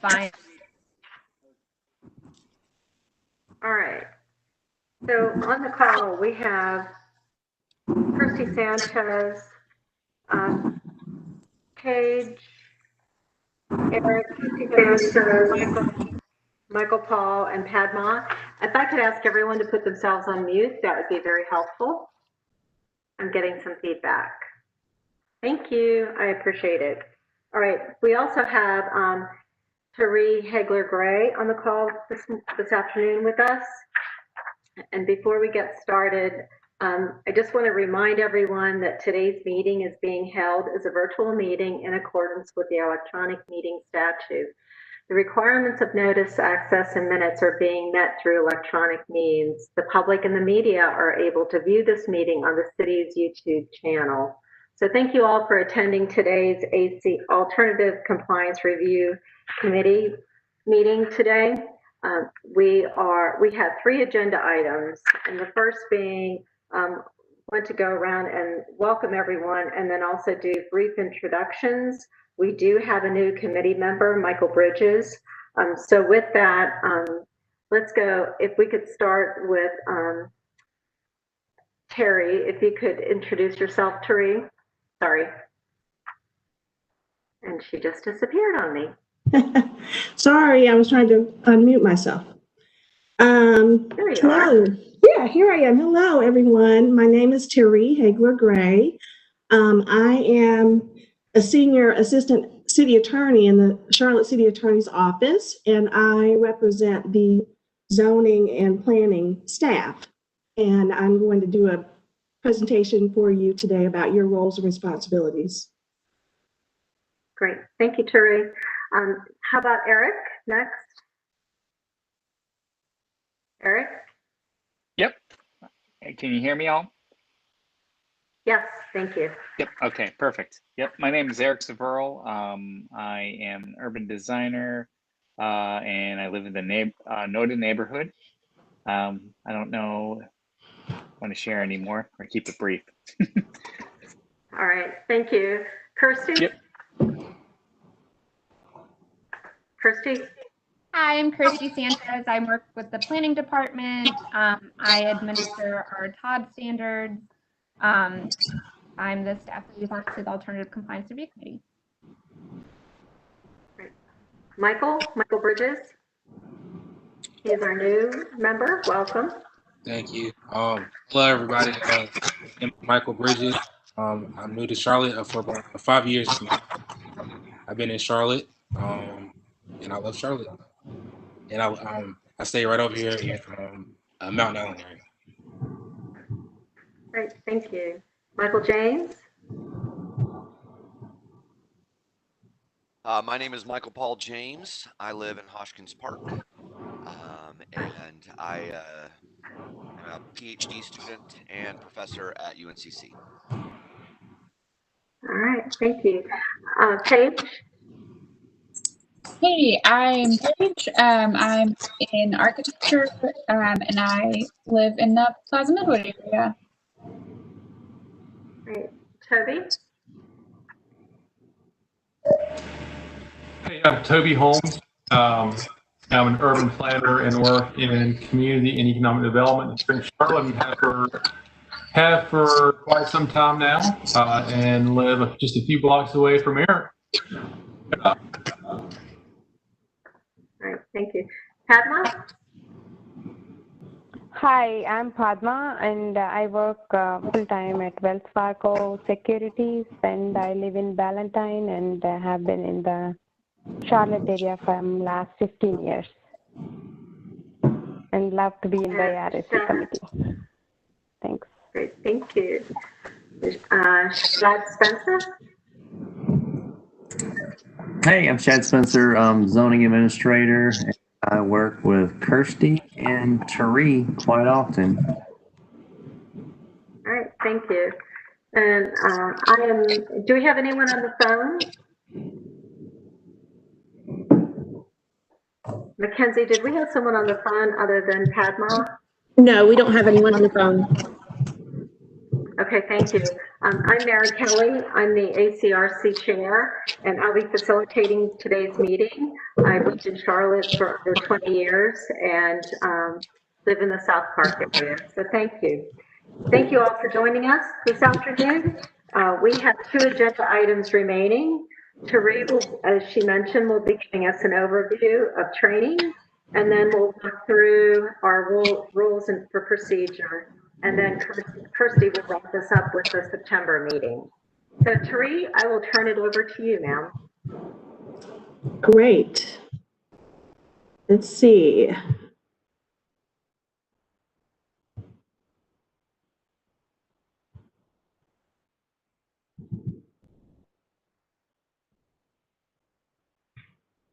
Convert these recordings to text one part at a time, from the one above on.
fine. All right. So on the call, we have Kirsty Sanchez, Paige, Eric, Michael Paul, and Padma. If I could ask everyone to put themselves on mute, that would be very helpful. I'm getting some feedback. Thank you. I appreciate it. All right. We also have Therese Hegler-Gray on the call this afternoon with us. And before we get started, I just want to remind everyone that today's meeting is being held as a virtual meeting in accordance with the electronic meeting statute. The requirements of notice, access, and minutes are being met through electronic means. The public and the media are able to view this meeting on the city's YouTube channel. So thank you all for attending today's AC Alternative Compliance Review Committee meeting today. We have 3 agenda items, and the first being want to go around and welcome everyone and then also do brief introductions. We do have a new committee member, Michael Bridges. So with that, let's go, if we could start with Terry, if you could introduce yourself, Terry. Sorry. And she just disappeared on me. Sorry, I was trying to unmute myself. Hello. Yeah, here I am. Hello, everyone. My name is Terry Hegler-Gray. I am a senior assistant city attorney in the Charlotte City Attorney's Office, and I represent the zoning and planning staff. And I'm going to do a presentation for you today about your roles and responsibilities. Great. Thank you, Terry. How about Eric next? Eric? Yep. Can you hear me all? Yes, thank you. Yep. Okay, perfect. Yep. My name is Eric Severl. I am an urban designer and I live in the Noda neighborhood. I don't know if I want to share anymore or keep it brief. All right. Thank you. Kirsty? Yep. Kirsty? Hi, I'm Kirsty Sanchez. I work with the planning department. I administer our TOD standards. I'm the staff liaison to the Alternative Compliance Review Committee. Great. Michael Bridges. He is our new member. Welcome. Thank you. Hello, everybody. I'm Michael Bridges. I'm new to Charlotte for about 5 years now. I've been in Charlotte, and I love Charlotte. And I stay right over here in Mountain Island area. Great, thank you. Michael James. My name is Michael Paul James. I live in Hoskins Park, and I am a PhD student and professor at UNCC. All right, thank you. Paige. Hey, I'm Paige. I'm in architecture, and I live in the Plaza Midwood area. Great. Toby. Hey, I'm Toby Holmes. I'm an urban planner and work in community and economic development here in Charlotte, and have for quite some time now, and live just a few blocks away from Eric. All right, thank you. Padma? Hi, I'm Padma, and I work full-time at Wells Fargo Securities, and I live in Ballantyne and have been in the Charlotte area for the last 15 years, and love to be in the ARC committee. Thanks. Great, thank you. Shad Spencer? Hey, I'm Shad Spencer, zoning administrator. I work with Kirsty and Terry quite often. All right, thank you. And do we have anyone on the phone? Mackenzie, did we have someone on the phone other than Padma? No, we don't have anyone on the phone. Okay, thank you. I'm Mary Kelly. I'm the ACRC chair, and I'll be facilitating today's meeting. I've lived in Charlotte for over 20 years and live in the South Park area. So thank you. Thank you all for joining us this afternoon. We have 2 agenda items remaining. Tari, as she mentioned, will be giving us an overview of training, and then we'll go through our rules for procedure. And then Kirsty will wrap us up with the September meeting. So Tari, I will turn it over to you, ma'am. Great. Let's see.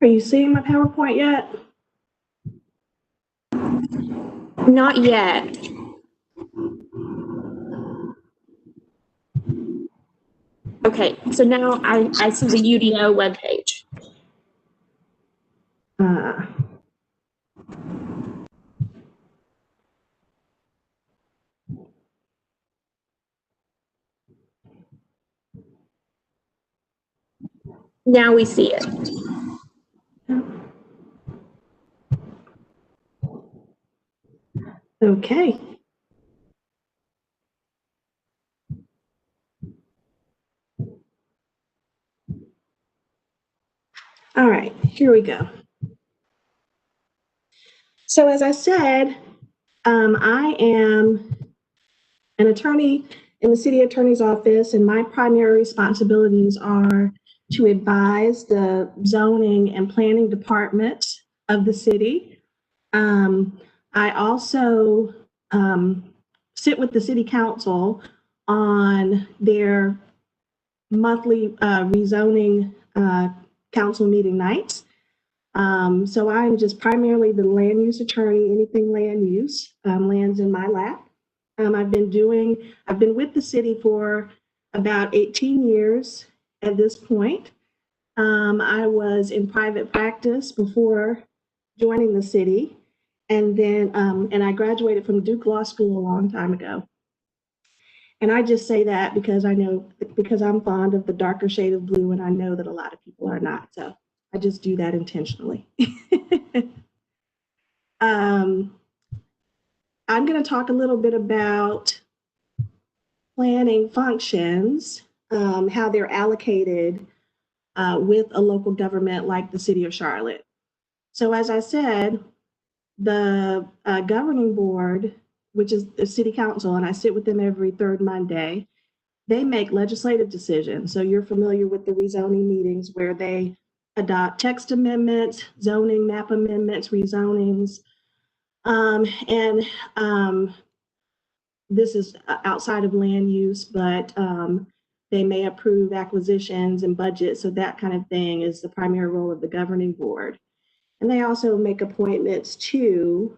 Are you seeing my PowerPoint yet? Not yet. Okay, so now I see the UDO webpage. Now we see it. Okay. All right, here we go. So as I said, I am an attorney in the city attorney's office, and my primary responsibilities are to advise the zoning and planning department of the city. I also sit with the city council on their monthly rezoning council meeting nights. So I'm just primarily the land use attorney. Anything land use lands in my lap. I've been with the city for about 18 years at this point. I was in private practice before joining the city, and then and I graduated from Duke Law School a long time ago. And I just say that because I'm fond of the darker shade of blue, and I know that a lot of people are not. So I just do that intentionally. I'm going to talk a little bit about planning functions, how they're allocated with a local government like the City of Charlotte. So as I said, the governing board, which is the city council, and I sit with them every 3rd Monday, they make legislative decisions. So you're familiar with the rezoning meetings where they adopt text amendments, zoning map amendments, rezonings, this is outside of land use, but they may approve acquisitions and budgets. So that kind of thing is the primary role of the governing board. And they also make appointments to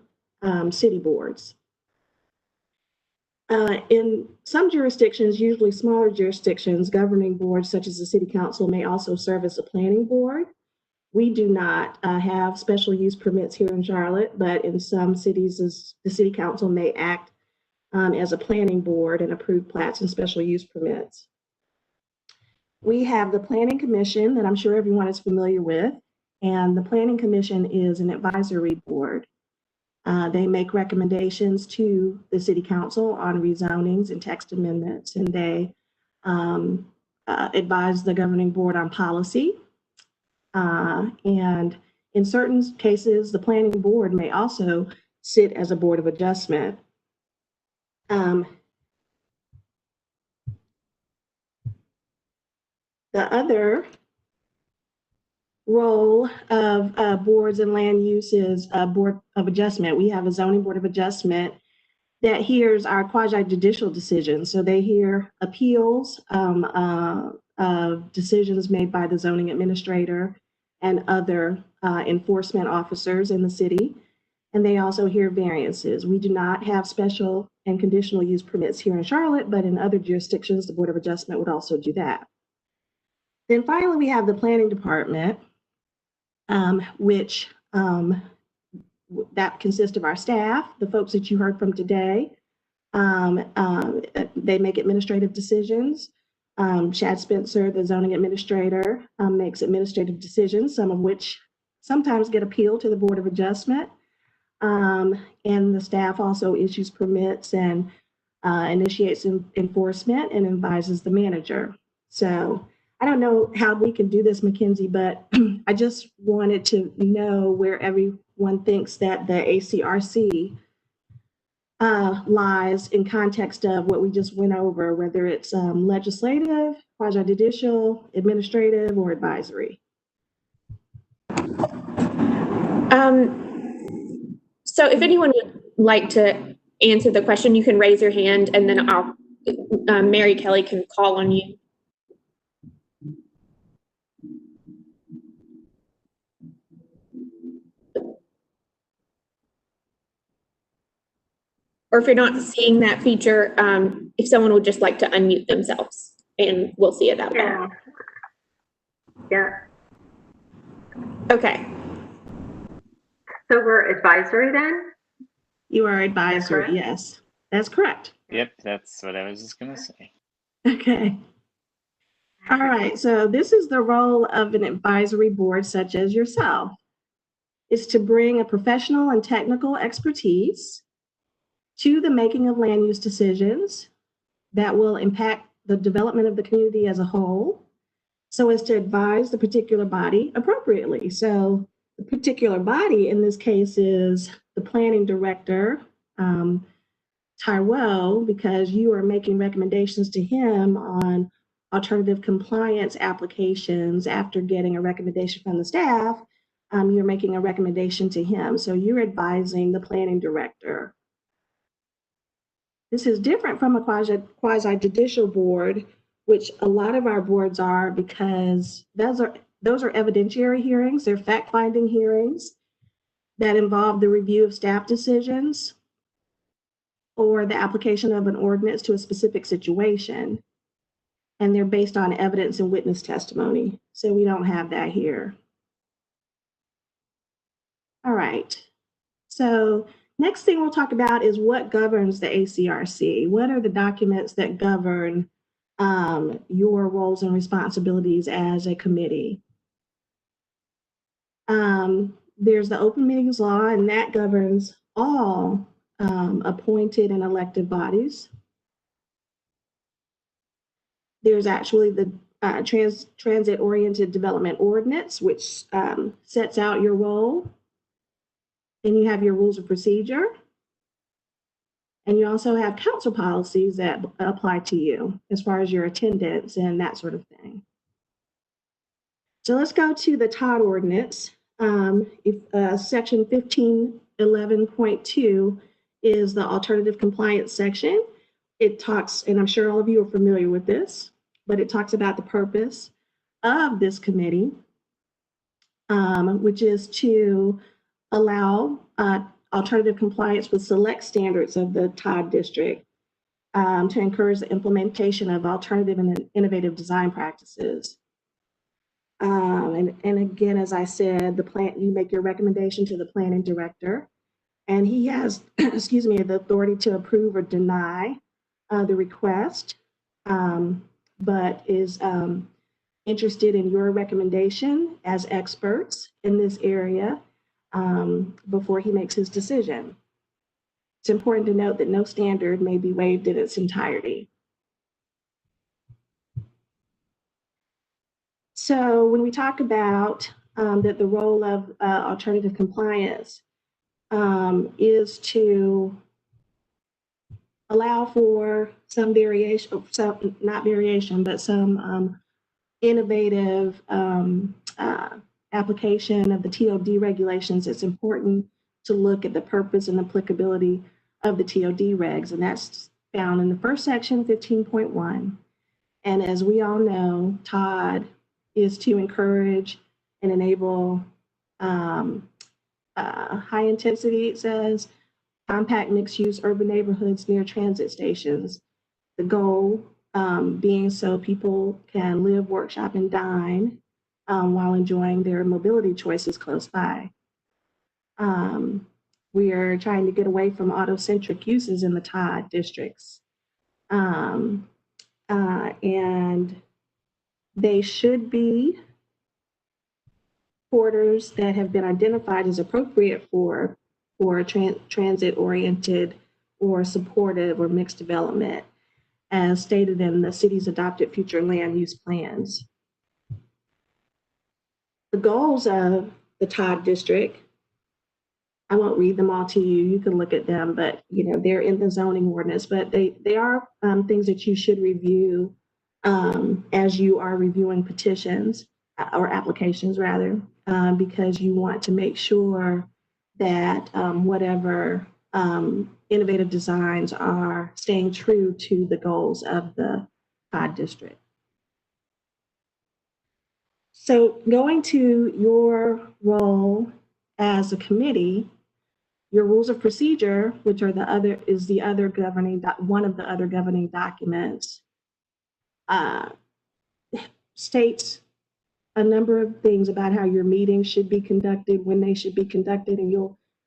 city boards. In some jurisdictions, usually smaller jurisdictions, governing boards such as the city council may also serve as a planning board. We do not have special use permits here in Charlotte, but in some cities, the city council may act as a planning board and approve plats and special use permits. We have the Planning Commission that I'm sure everyone is familiar with, and the Planning Commission is an advisory board. They make recommendations to the city council on rezonings and text amendments, and they advise the governing board on policy. And in certain cases, the planning board may also sit as a board of adjustment. The other role of boards and land use is a board of adjustment. We have a zoning board of adjustment that hears our quasi judicial decisions. So they hear appeals of decisions made by the zoning administrator and other enforcement officers in the city. And they also hear variances. We do not have special and conditional use permits here in Charlotte, but in other jurisdictions, the Board of Adjustment would also do that. Then finally, we have the planning department, which that consists of our staff, the folks that you heard from today, They make administrative decisions. Chad Spencer, the zoning administrator, makes administrative decisions, some of which sometimes get appealed to the Board of Adjustment. And the staff also issues permits and initiates enforcement and advises the manager. So I don't know how we can do this, Mackenzie, but I just wanted to know where everyone thinks that the ACRC lies in context of what we just went over, whether it's legislative, quasi-judicial, administrative, or advisory. So if anyone would like to answer the question, you can raise your hand and then Mary Kelly can call on you. Or if you're not seeing that feature, if someone would just like to unmute themselves and we'll see it that way. Yeah. Okay. So we're advisory then? You are advisory, yes. That's correct. Yep, that's what I was just going to say. Okay. All right, so this is the role of an advisory board such as yourself. It's to bring a professional and technical expertise to the making of land use decisions that will impact the development of the community as a whole, so as to advise the particular body appropriately. So the particular body in this case is the planning director, Tyrell, because you are making recommendations to him on alternative compliance applications. After getting a recommendation from the staff, you're making a recommendation to him. So you're advising the planning director. This is different from a quasi-judicial board, which a lot of our boards are, because those are evidentiary hearings. They're fact-finding hearings that involve the review of staff decisions or the application of an ordinance to a specific situation. And they're based on evidence and witness testimony. So we don't have that here. All right. So next thing we'll talk about is what governs the ACRC. What are the documents that govern your roles and responsibilities as a committee? There's the open meetings law, and that governs all appointed and elected bodies. There's actually the transit-oriented development ordinance, which sets out your role. Then you have your rules of procedure. And you also have council policies that apply to you as far as your attendance and that sort of thing. So let's go to the Todd ordinance. Section 1511.2 is the alternative compliance section. It talks, and I'm sure all of you are familiar with this, but it talks about the purpose of this committee, which is to allow alternative compliance with select standards of the Todd district, to encourage the implementation of alternative and innovative design practices. And again, as I said, you make your recommendation to the planning director, and he has, excuse me, the authority to approve or deny the request, but is interested in your recommendation as experts in this area before he makes his decision. It's important to note that no standard may be waived in its entirety. So when we talk about that the role of alternative compliance is to allow for some variation, not variation, but some innovative application of the TOD regulations, it's important to look at the purpose and applicability of the TOD regs, and that's found in the first section, 15.1. And as we all know, Todd is to encourage and enable high intensity, it says, compact mixed-use urban neighborhoods near transit stations. The goal being so people can live, work, shop, and dine while enjoying their mobility choices close by. We are trying to get away from autocentric uses in the TOD districts. And they should be quarters that have been identified as appropriate for transit-oriented or supportive or mixed development, as stated in the city's adopted future land use plans. The goals of the TOD district, I won't read them all to you. You can look at them, but they're in the zoning ordinance. But they are things that you should review as you are reviewing petitions or applications, rather, because you want to make sure that whatever innovative designs are staying true to the goals of the TOD district. So going to your role as a committee, your rules of procedure, which are one of the other governing documents, states a number of things about how your meetings should be conducted, when they should be conducted, and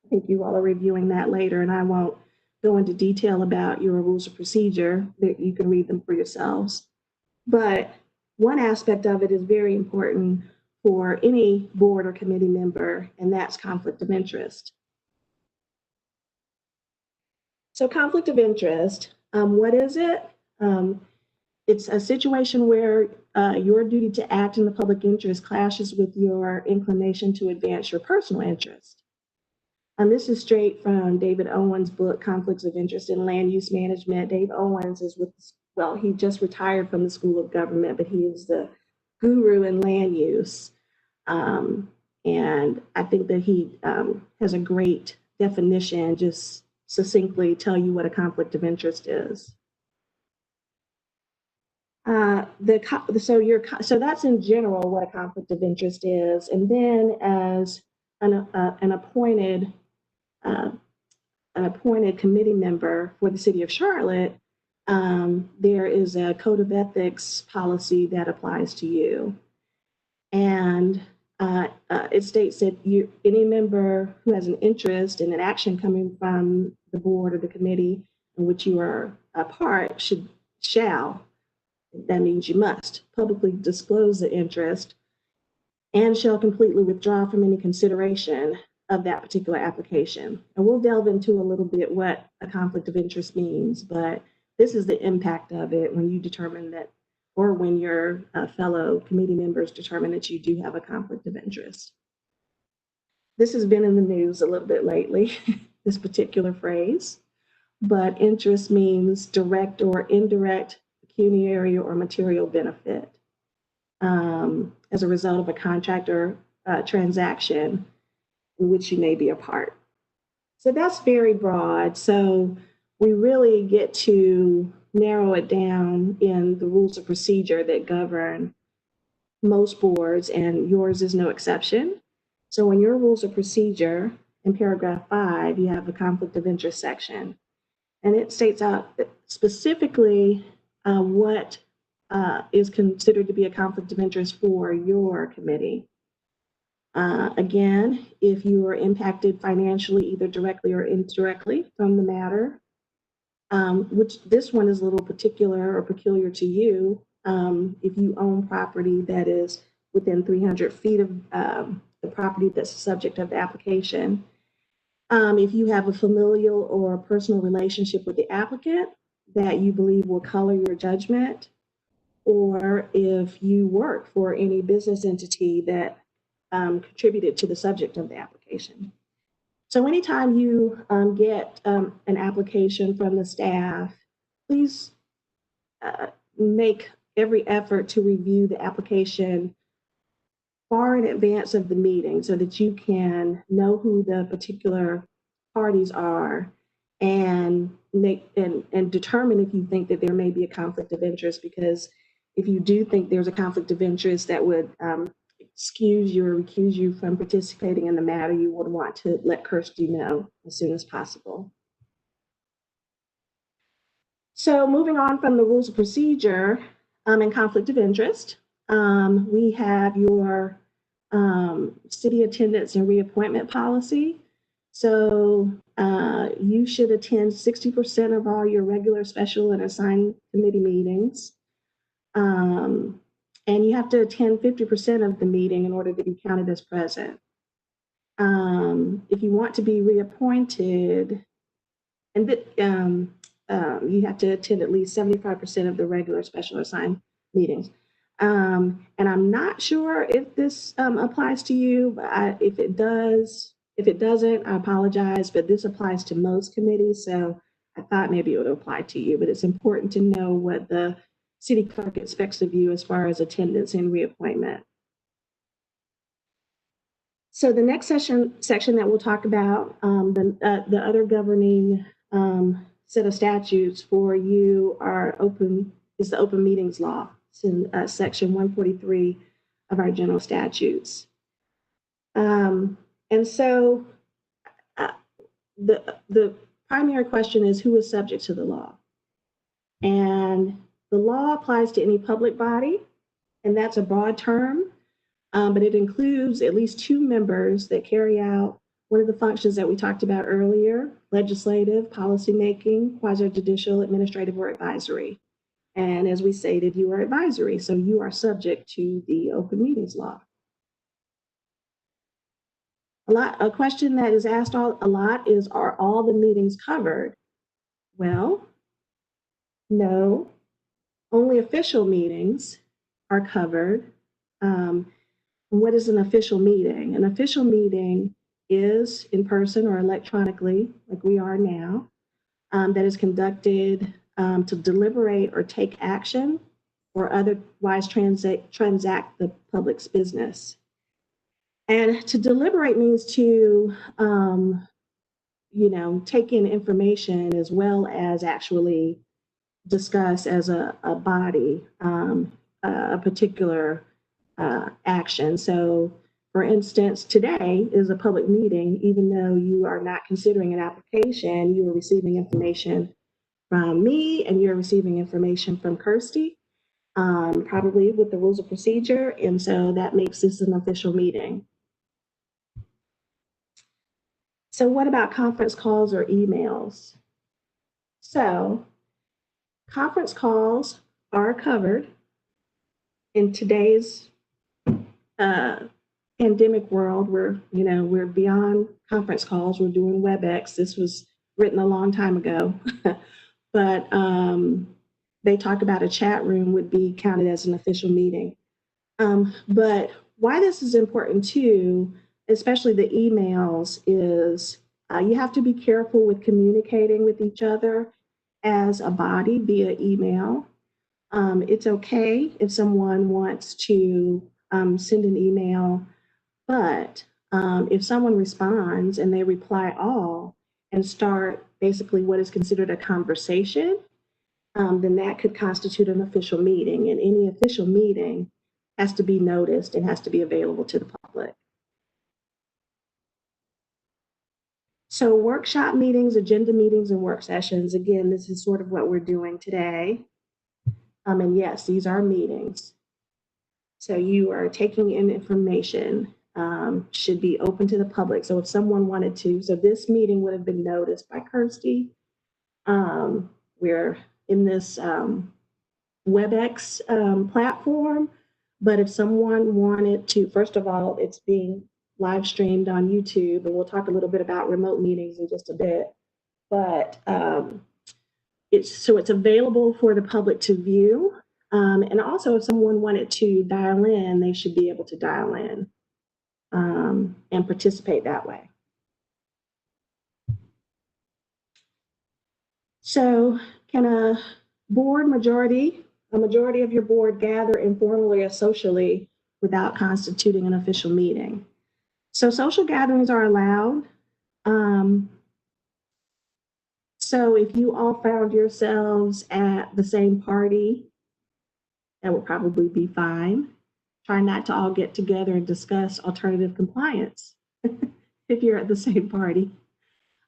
I think you all are reviewing that later, and I won't go into detail about your rules of procedure. That you can read them for yourselves. But one aspect of it is very important for any board or committee member, and that's conflict of interest. So conflict of interest, what is it? It's a situation where your duty to act in the public interest clashes with your inclination to advance your personal interest. And this is straight from David Owen's book, Conflicts of Interest in Land Use Management. Dave Owens is he just retired from the School of Government, but he is the guru in land use. And I think that he has a great definition, just succinctly tell you what a conflict of interest is. So that's in general what a conflict of interest is. And then as an appointed committee member for the city of Charlotte, there is a code of ethics policy that applies to you. And it states that any member who has an interest in an action coming from the board or the committee in which you are a part shall, that means you must, publicly disclose the interest and shall completely withdraw from any consideration of that particular application. And we'll delve into a little bit what a conflict of interest means, but this is the impact of it when you determine that, or when your fellow committee members determine that you do have a conflict of interest. This has been in the news a little bit lately, this particular phrase, but interest means direct or indirect pecuniary or material benefit as a result of a contract or transaction in which you may be a part. So that's very broad. So we really get to narrow it down in the rules of procedure that govern most boards, and yours is no exception. So in your rules of procedure, in paragraph 5, you have a conflict of interest section, and it states out specifically what is considered to be a conflict of interest for your committee. Again, if you are impacted financially, either directly or indirectly from the matter, which this one is a little particular or peculiar to you, if you own property that is within 300 feet of the property that's the subject of the application, if you have a familial or personal relationship with the applicant that you believe will color your judgment, or if you work for any business entity that contributed to the subject of the application. So anytime you get an application from the staff, please make every effort to review the application far in advance of the meeting so that you can know who the particular parties are and determine if you think that there may be a conflict of interest, because if you do think there's a conflict of interest that would excuse you or recuse you from participating in the matter, you would want to let Kirsty know as soon as possible. So moving on from the rules of procedure and conflict of interest, we have your city attendance and reappointment policy. So you should attend 60% of all your regular, special, and assigned committee meetings. And you have to attend 50% of the meeting in order to be counted as present. If you want to be reappointed, and you have to attend at least 75% of the regular, special, or assigned meetings. And I'm not sure if this applies to you, but if it doesn't, I apologize, but this applies to most committees, so I thought maybe it would apply to you, but it's important to know what the city clerk expects of you as far as attendance and reappointment. So the next section that we'll talk about, the other governing set of statutes for you is the open meetings law. It's in section 143 of our general statutes. And so the primary question is, who is subject to the law? And the law applies to any public body, and that's a broad term, but it includes at least 2 members that carry out one of the functions that we talked about earlier: legislative, policymaking, quasi judicial, administrative, or advisory. And as we stated, you are advisory, so you are subject to the open meetings law. A question that is asked a lot is, are all the meetings covered? Well, no, only official meetings are covered. What is an official meeting? An official meeting is in person or electronically, like we are now, that is conducted to deliberate or take action or otherwise transact the public's business. And to deliberate means to, take in information as well as actually discuss as a body a particular action. So, for instance, today is a public meeting. Even though you are not considering an application, you are receiving information from me and you're receiving information from Kirsty, probably with the rules of procedure. And so that makes this an official meeting. So what about conference calls or emails? So conference calls are covered in today's pandemic world. We're beyond conference calls. We're doing WebEx. This was written a long time ago, but they talk about a chat room would be counted as an official meeting. But why this is important too, especially the emails, is you have to be careful with communicating with each other as a body via email. It's okay if someone wants to send an email, but if someone responds and they reply all and start basically what is considered a conversation, then that could constitute an official meeting. And any official meeting has to be noticed and has to be available to the public. So workshop meetings, agenda meetings, and work sessions, again, this is sort of what we're doing today. And yes, these are meetings. So you are taking in information, should be open to the public. So if someone wanted to, so this meeting would have been noticed by Kirsty. We're in this WebEx platform, but if someone wanted to, first of all, it's being live streamed on YouTube, and we'll talk a little bit about remote meetings in just a bit, but it's available for the public to view. And also if someone wanted to dial in, they should be able to dial in and participate that way. So can a majority of your board gather informally or socially without constituting an official meeting? So social gatherings are allowed. So if you all found yourselves at the same party, that would probably be fine. Try not to all get together and discuss alternative compliance if you're at the same party.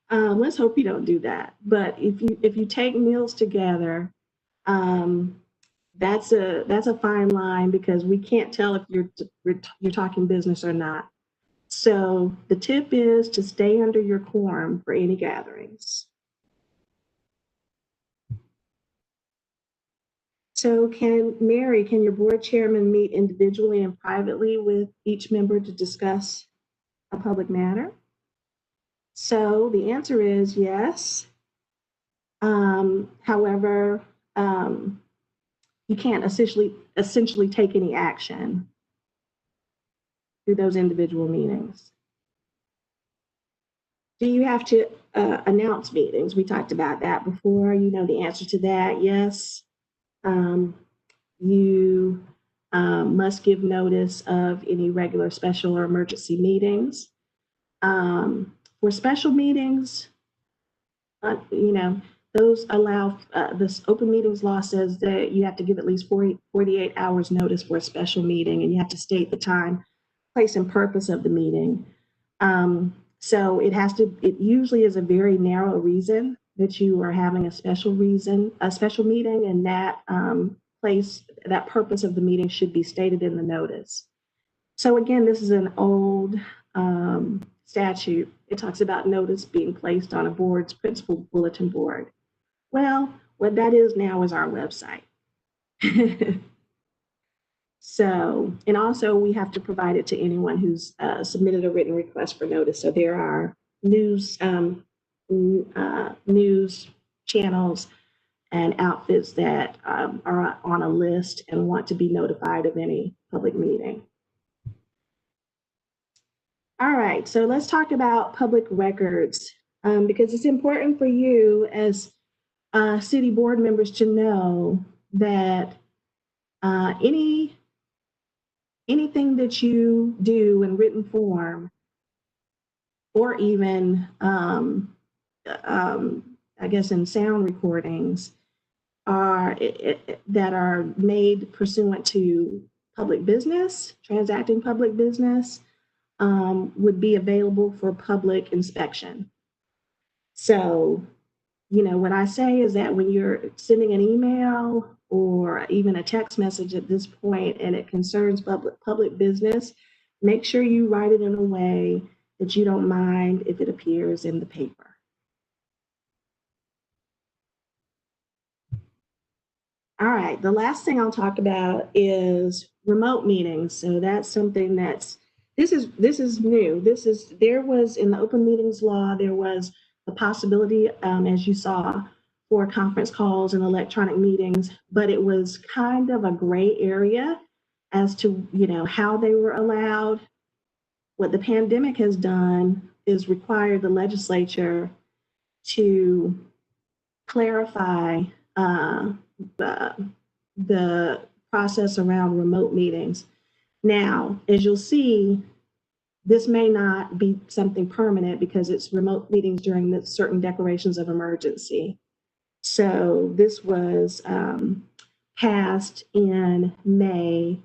Let's hope you don't do that. But if you take meals together, that's a fine line, because we can't tell if you're talking business or not. So the tip is to stay under your quorum for any gatherings. So Mary, can your board chairman meet individually and privately with each member to discuss a public matter? So the answer is yes. However, you can't essentially take any action through those individual meetings. Do you have to announce meetings? We talked about that before. You know the answer to that, yes. You must give notice of any regular, special, or emergency meetings. For special meetings, those allow, this open meetings law says that you have to give at least 48 hours notice for a special meeting, and you have to state the time, place, and purpose of the meeting. So it usually is a very narrow reason that you are having a special meeting, and that that purpose of the meeting should be stated in the notice. So again, this is an old statute. It talks about notice being placed on a board's principal bulletin board. Well, what that is now is our website. So, and also we have to provide it to anyone who's submitted a written request for notice. So there are news channels and outfits that are on a list and want to be notified of any public meeting. All right, so let's talk about public records because it's important for you as city board members to know that anything that you do in written form, or even I guess in sound recordings, that are made pursuant to public business, transacting public business, would be available for public inspection. So, what I say is that when you're sending an email or even a text message at this point and it concerns public business, make sure you write it in a way that you don't mind if it appears in the paper. All right, the last thing I'll talk about is remote meetings. So that's something this is new. There was in the open meetings law, there was a possibility, as you saw, for conference calls and electronic meetings, but it was kind of a gray area as to, how they were allowed. What the pandemic has done is require the legislature to clarify the process around remote meetings. Now, as you'll see, this may not be something permanent because it's remote meetings during the certain declarations of emergency. So this was passed in May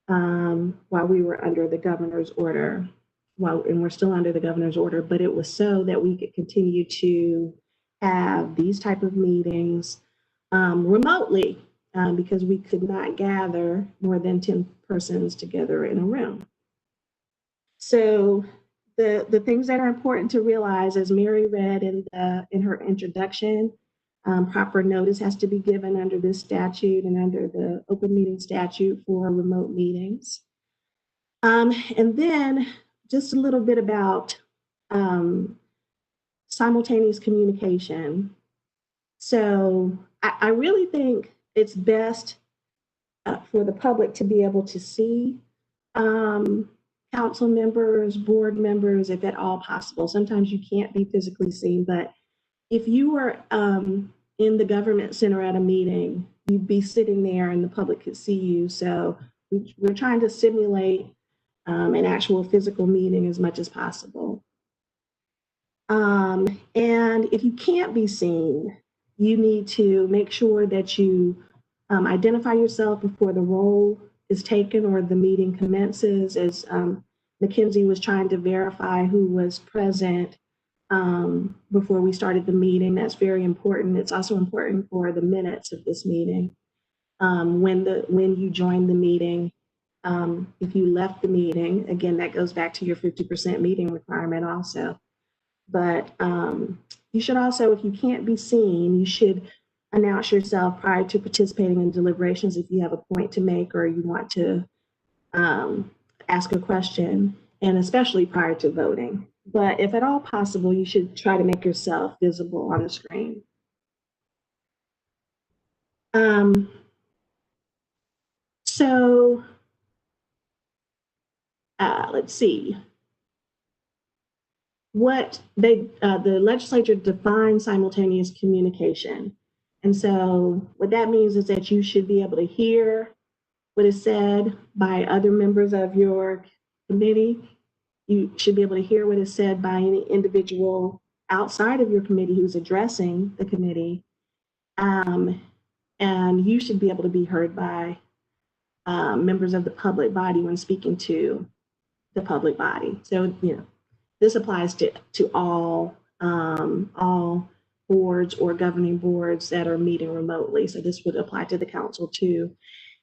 while we were under the governor's order, and we're still under the governor's order, but it was so that we could continue to have these type of meetings remotely because we could not gather more than 10 persons together in a room. So the things that are important to realize, as Mary read in her introduction, proper notice has to be given under this statute and under the open meeting statute for remote meetings. And then just a little bit about simultaneous communication. So I really think it's best for the public to be able to see council members, board members, if at all possible. Sometimes you can't be physically seen, but if you were in the government center at a meeting, you'd be sitting there and the public could see you. So we're trying to simulate an actual physical meeting as much as possible. And if you can't be seen, you need to make sure that you identify yourself before the roll is taken or the meeting commences, as Mackenzie was trying to verify who was present before we started the meeting. That's very important. It's also important for the minutes of this meeting. When you join the meeting, if you left the meeting, again, that goes back to your 50% meeting requirement also. But you should also, if you can't be seen, you should announce yourself prior to participating in deliberations if you have a point to make or you want to ask a question, and especially prior to voting. But if at all possible, you should try to make yourself visible on the screen. So let's see. What the legislature defined simultaneous communication. And so what that means is that you should be able to hear what is said by other members of your committee. You should be able to hear what is said by any individual outside of your committee who's addressing the committee. And you should be able to be heard by members of the public body when speaking to the public body. So, this applies to all boards or governing boards that are meeting remotely. So this would apply to the council too.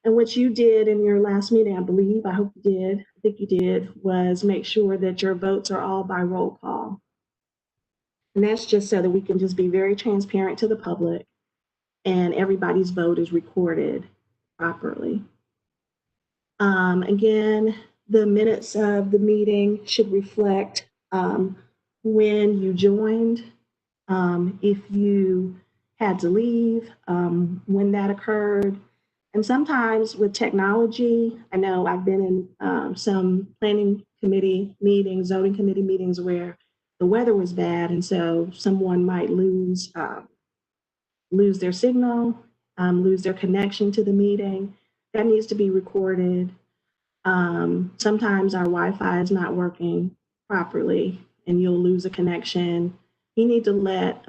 And what you did in your last meeting, I hope you did, I think you did, was make sure that your votes are all by roll call. And that's just so that we can just be very transparent to the public and everybody's vote is recorded properly. Again, the minutes of the meeting should reflect when you joined, if you had to leave, when that occurred. And sometimes with technology, I know I've been in some planning committee meetings, zoning committee meetings where the weather was bad, and so someone might lose their signal, lose their connection to the meeting. That needs to be recorded. Sometimes our Wi-Fi is not working properly and you'll lose a connection. You need to let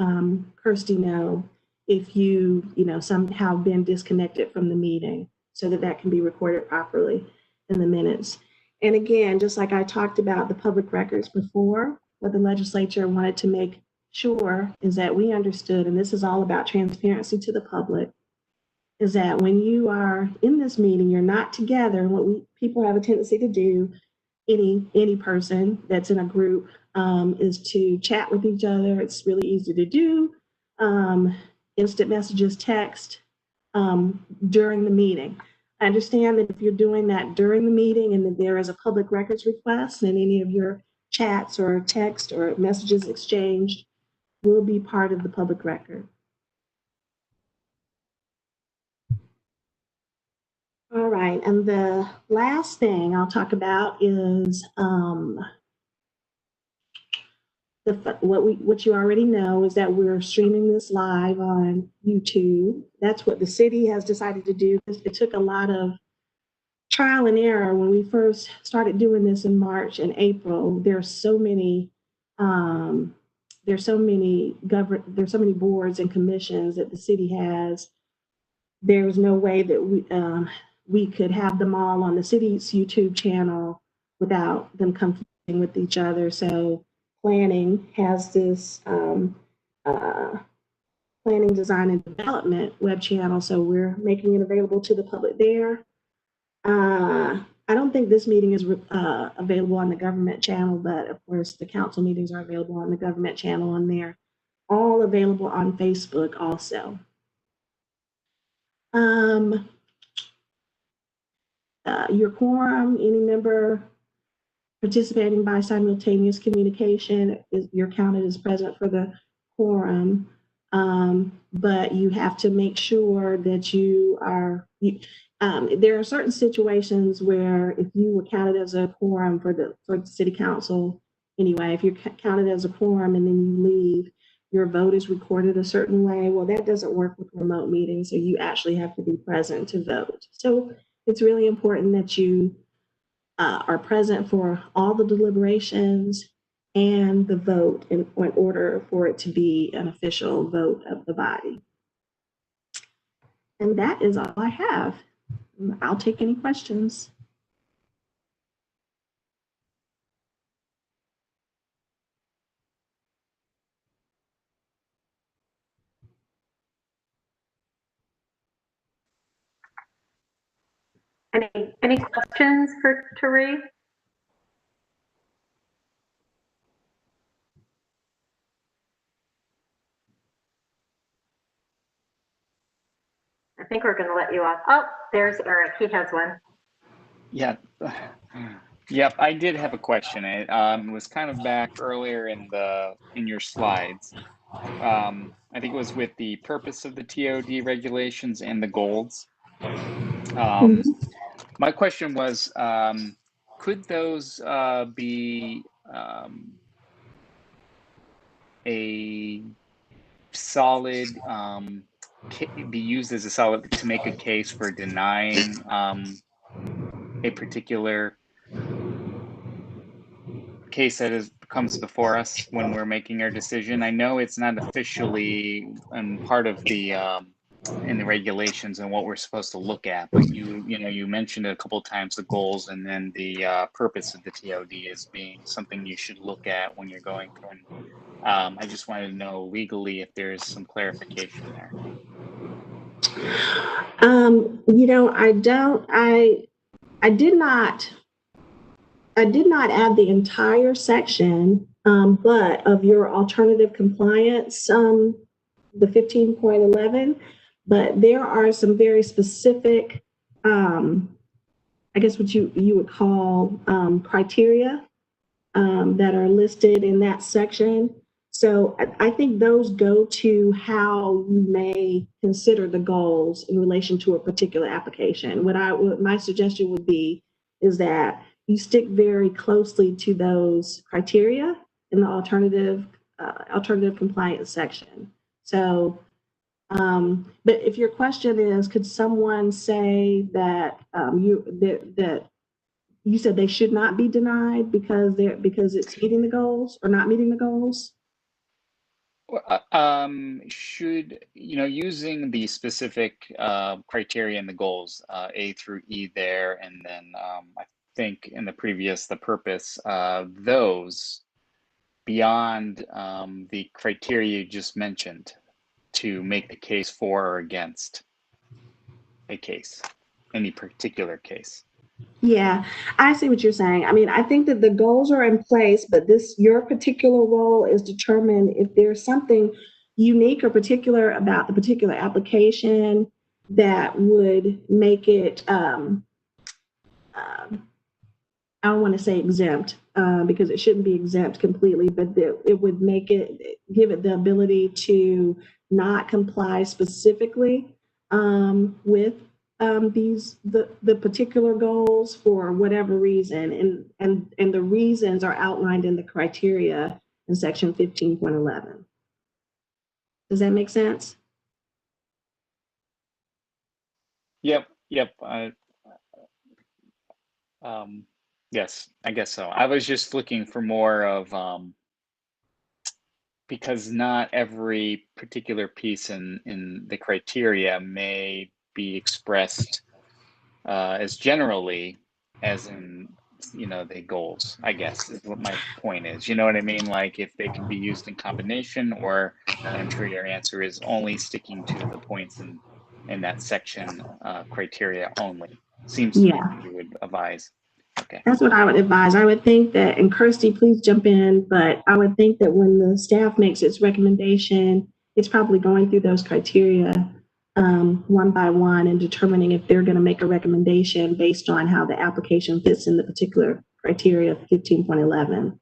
Kirsty know if you somehow been disconnected from the meeting so that that can be recorded properly in the minutes. And again, just like I talked about the public records before, what the legislature wanted to make sure is that we understood, and this is all about transparency to the public, is that when you are in this meeting, you're not together. What people have a tendency to do, any person that's in a group, is to chat with each other. It's really easy to do. Instant messages, text during the meeting. I understand that if you're doing that during the meeting and that there is a public records request, and any of your chats or text or messages exchanged will be part of the public record. All right, and the last thing I'll talk about is what you already know is that we're streaming this live on YouTube. That's what the city has decided to do. It took a lot of trial and error when we first started doing this in March and April. There's so many boards and commissions that the city has. There's no way that we could have them all on the city's YouTube channel without them conflicting with each other. So planning has this planning, design, and development web channel. So we're making it available to the public there. I don't think this meeting is available on the government channel, but of course the council meetings are available on the government channel on there. All available on Facebook also. Your quorum, any member participating by simultaneous communication, you're counted as present for the quorum. But you have to make sure that you are, there are certain situations where if you were counted as a quorum for the city council, anyway, if you're counted as a quorum and then you leave, your vote is recorded a certain way. Well, that doesn't work with remote meetings, so you actually have to be present to vote. So it's really important that you are present for all the deliberations and the vote in order for it to be an official vote of the body. And that is all I have. I'll take any questions. Any questions for Tari? I think we're going to let you off. Oh, there's Eric. He has one. Yeah. Yep, I did have a question. It was kind of back earlier in your slides. I think it was with the purpose of the TOD regulations and the goals. My question was, could those be a solid, be used as a solid to make a case for denying a particular case that comes before us when we're making our decision? I know it's not officially part of the in the regulations and what we're supposed to look at, but you mentioned a couple of times the goals and then the purpose of the TOD as being something you should look at when you're going through. And I just wanted to know legally if there's some clarification there. I did not add the entire section, but of your alternative compliance, the 15.11, but there are some very specific, I guess what you would call criteria that are listed in that section. So I think those go to how you may consider the goals in relation to a particular application. What my suggestion would be is that you stick very closely to those criteria in the alternative compliance section. So, but if your question is, could someone say that that you said they should not be denied because it's meeting the goals or not meeting the goals? Should, using the specific criteria and the goals, A through E there, and then I think in the previous, the purpose, those beyond the criteria you just mentioned to make the case for or against a case, any particular case. Yeah, I see what you're saying. I mean, I think that the goals are in place, but your particular role is determined if there's something unique or particular about the particular application that would make it, I don't want to say exempt, because it shouldn't be exempt completely, but it would give it the ability to not comply specifically with the particular goals for whatever reason, and the reasons are outlined in the criteria in section 15.11. Does that make sense? Yep. Yes, I guess so. I was just looking for more of because not every particular piece in the criteria may be expressed as generally as in the goals, I guess is what my point is. You know what I mean? Like if they can be used in combination, or, and I'm sure your answer is only sticking to the points in that section criteria only. Seems to me that you would advise. Okay. That's what I would advise. I would think that, and Kirsty, please jump in, but I would think that when the staff makes its recommendation, it's probably going through those criteria one by one and determining if they're going to make a recommendation based on how the application fits in the particular criteria of 15.11.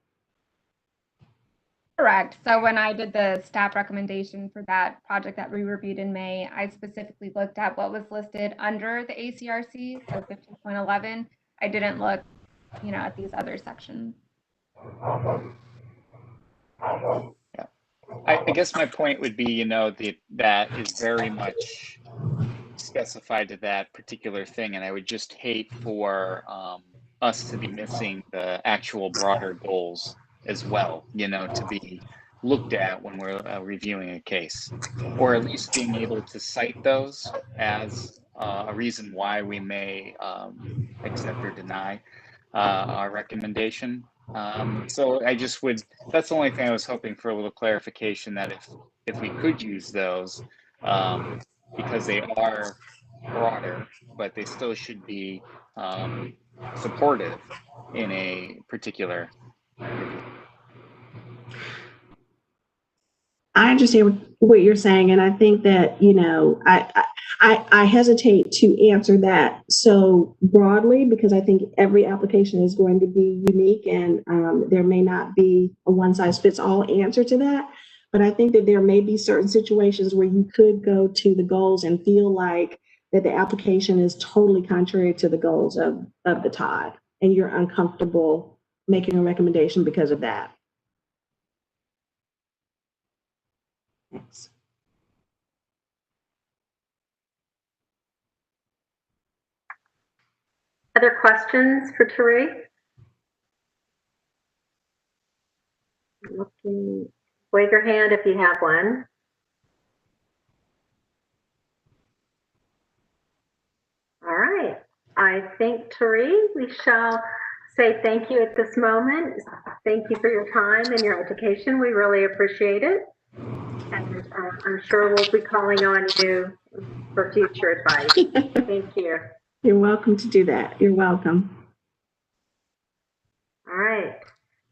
Correct. So when I did the staff recommendation for that project that we reviewed in May, I specifically looked at what was listed under the ACRC, so 15.11. I didn't look, at these other sections. Yeah. I guess my point would be, that is very much specified to that particular thing, and I would just hate for us to be missing the actual broader goals as well, to be looked at when we're reviewing a case, or at least being able to cite those as a reason why we may accept or deny our recommendation. So I just that's the only thing I was hoping for, a little clarification, that if we could use those, because they are broader, but they still should be supportive in a particular review. I understand what you're saying, and I think that, you know, I hesitate to answer that so broadly because I think every application is going to be unique, and there may not be a one-size-fits-all answer to that. But I think that there may be certain situations where you could go to the goals and feel like that the application is totally contrary to the goals of the TOD, and you're uncomfortable making a recommendation because of that. Thanks. Other questions for Therese? Looking, wave your hand if you have one. All right. I think, Therese, we shall say thank you at this moment. Thank you for your time and your education. We really appreciate it. And I'm sure we'll be calling on you for future advice. Thank you. You're welcome to do that. You're welcome. All right.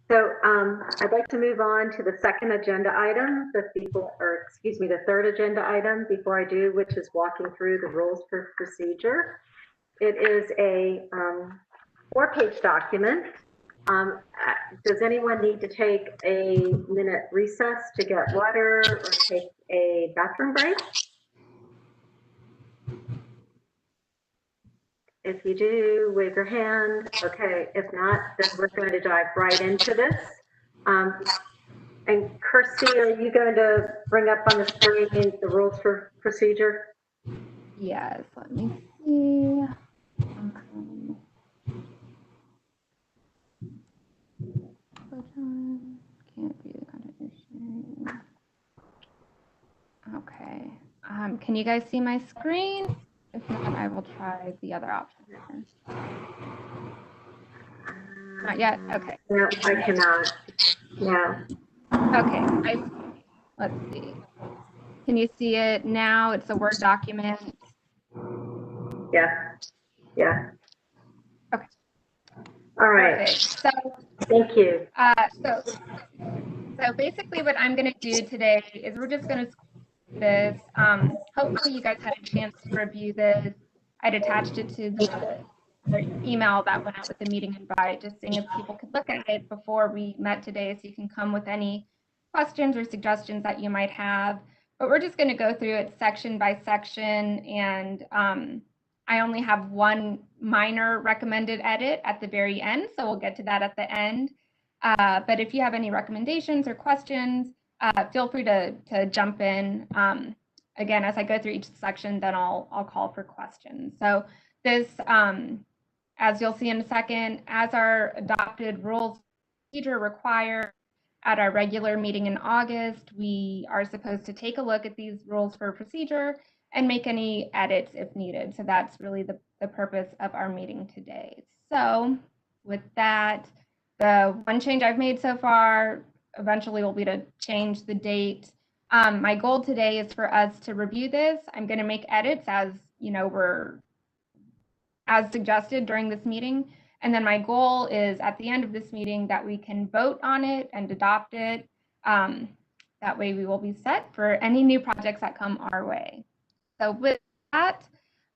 So I'd like to move on to the second agenda item, the third agenda item before I do, which is walking through the rules for procedure. It is a 4-page document. Does anyone need to take a minute recess to get water or take a bathroom break? If you do, wave your hand. Okay, if not, then we're going to dive right into this. And Kirsty, are you going to bring up on the screen the rules for procedure? Yes, let me see. Can't view the content you're sharing. Okay. Can you guys see my screen? If not, I will try the other option. Not yet? Okay. No, I cannot. No. Okay. Let's see. Can you see it now? It's a Word document. Yeah. Yeah. Okay. All right. Perfect. So thank you. So basically what I'm going to do today is we're just going to this. Hopefully you guys had a chance to review this. I'd attached it to the email that went out with the meeting invite, just seeing if people could look at it before we met today, so you can come with any questions or suggestions that you might have. But we're just going to go through it section by section, and I only have one minor recommended edit at the very end, so we'll get to that at the end. But if you have any recommendations or questions, feel free to jump in. Again, as I go through each section, then I'll call for questions. So this, as you'll see in a second, as our adopted rules procedure require at our regular meeting in August, we are supposed to take a look at these rules for procedure and make any edits if needed. So that's really the purpose of our meeting today. So with that, the one change I've made so far eventually will be to change the date. My goal today is for us to review this. I'm going to make edits as as suggested during this meeting. And then my goal is at the end of this meeting that we can vote on it and adopt it. That way we will be set for any new projects that come our way. So with that,